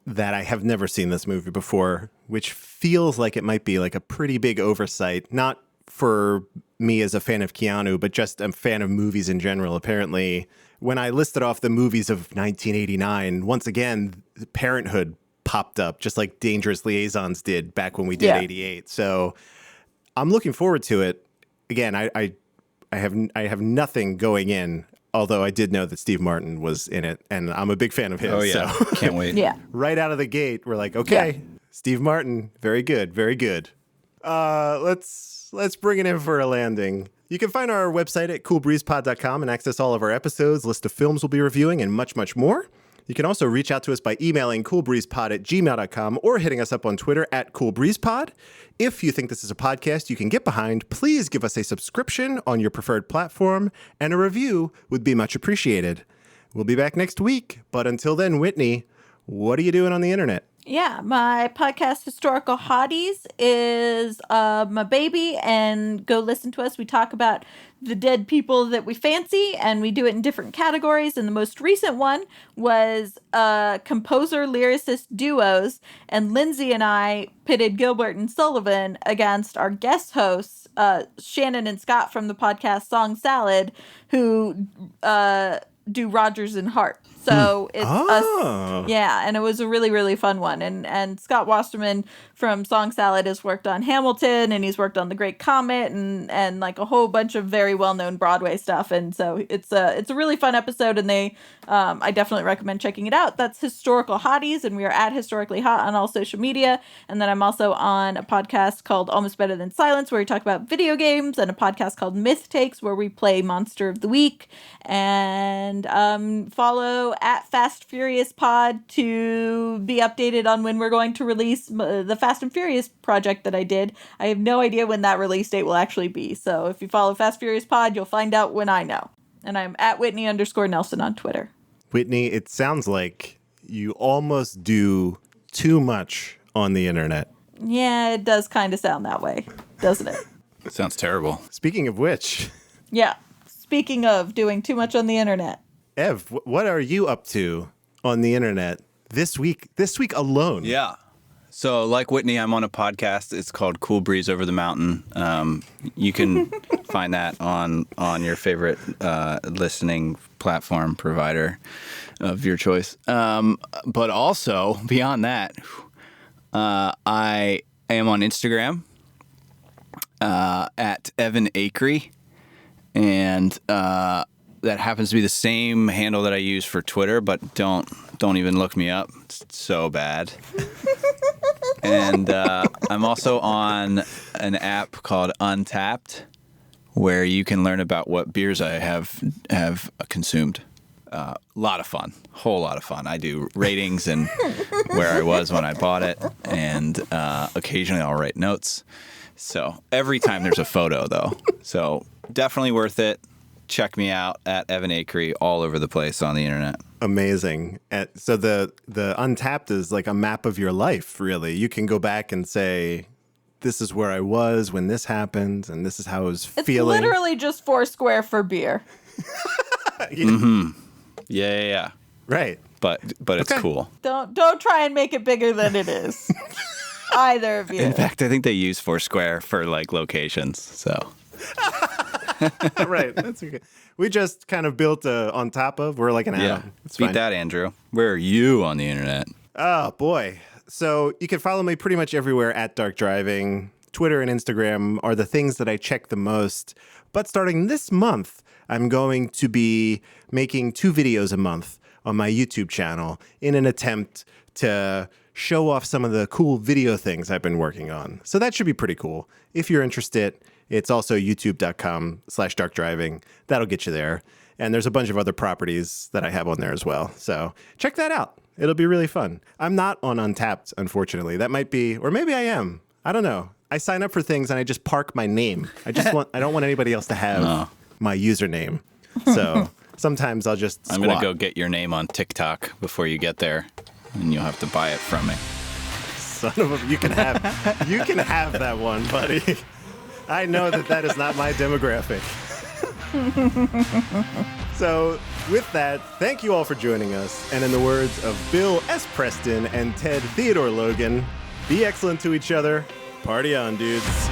that I have never seen this movie before, which feels like it might be like a pretty big oversight, not for me as a fan of Keanu, but just a fan of movies in general. Apparently, when I listed off the movies of 1989, once again, Parenthood popped up, just like Dangerous Liaisons did back when we did 88. So I'm looking forward to it. Again, I have nothing going in, although I did know that Steve Martin was in it, and I'm a big fan of his. Oh, yeah. So Can't wait. Yeah. right out of the gate, we're like, okay, Steve Martin, very good, very good. Let's bring it in for a landing. You can find our website at coolbreezepod.com and access all of our episodes, list of films we'll be reviewing, and much, much more. You can also reach out to us by emailing coolbreezepod@gmail.com or hitting us up on Twitter at coolbreezepod. If you think this is a podcast you can get behind, please give us a subscription on your preferred platform, and a review would be much appreciated. We'll be back next week, but until then, Whitney, what are you doing on the internet? Yeah, my podcast, Historical Hotties, is my baby, and go listen to us. We talk about the dead people that we fancy, and we do it in different categories. And the most recent one was composer-lyricist duos, and Lindsay and I pitted Gilbert and Sullivan against our guest hosts, Shannon and Scott from the podcast Song Salad, who do Rodgers and Hart. So it's us. Yeah, and it was a really, really fun one. And Scott Wasserman from Song Salad has worked on Hamilton, and he's worked on The Great Comet, and like a whole bunch of very well-known Broadway stuff. And so it's a really fun episode, and I definitely recommend checking it out. That's Historical Hotties, and we are at Historically Hot on all social media. And then I'm also on a podcast called Almost Better Than Silence, where we talk about video games, and a podcast called Myth Takes, where we play Monster of the Week. And follow at Fast Furious Pod to be updated on when we're going to release the Fast and Furious project that I did. I have no idea when that release date will actually be. So if you follow Fast Furious Pod, you'll find out when I know. And I'm at Whitney_Nelson on Twitter. Whitney, it sounds like you almost do too much on the internet. Yeah, it does kind of sound that way, doesn't it? It sounds terrible. Speaking of which, Yeah. Speaking of doing too much on the internet. Ev, what are you up to on the internet this week alone? Yeah. So, like Whitney, I'm on a podcast. It's called Cool Breeze Over the Mountain. You can find that on your favorite listening platform provider of your choice. But also, beyond that, I am on Instagram at Evan Acree, and that happens to be the same handle that I use for Twitter, but don't even look me up. It's so bad. And I'm also on an app called Untapped, where you can learn about what beers I have consumed. Lot of fun, whole lot of fun. I do ratings and where I was when I bought it, and occasionally I'll write notes. So every time there's a photo, though. So definitely worth it. Check me out at Evan Acree all over the place on the internet. Amazing. So the Untapped is like a map of your life, really. You can go back and say, this is where I was when this happened, and this is how I was feeling. It's literally just Foursquare for beer. Yeah. Right. But it's cool. Don't try and make it bigger than it is. Either of you. In fact, I think they use Foursquare for like locations. So right. That's okay. We just kind of built on top of. We're like an add-on. It's beat fine. that, Andrew. Where are you on the internet? Oh, boy. So you can follow me pretty much everywhere at Dark Driving. Twitter and Instagram are the things that I check the most. But starting this month, I'm going to be making 2 videos a month on my YouTube channel in an attempt to show off some of the cool video things I've been working on. So that should be pretty cool. If you're interested, it's also youtube.com/darkdriving. That'll get you there. And there's a bunch of other properties that I have on there as well. So check that out. It'll be really fun. I'm not on Untapped, unfortunately. That might be, or maybe I am. I don't know. I sign up for things and I just park my name. I don't want anybody else to have my username. So sometimes I'll just squat. I'm going to go get your name on TikTok before you get there, and you'll have to buy it from me. Son of a, you can have that one, buddy. I know that is not my demographic. So with that, thank you all for joining us. And in the words of Bill S. Preston and Ted Theodore Logan, be excellent to each other. Party on, dudes.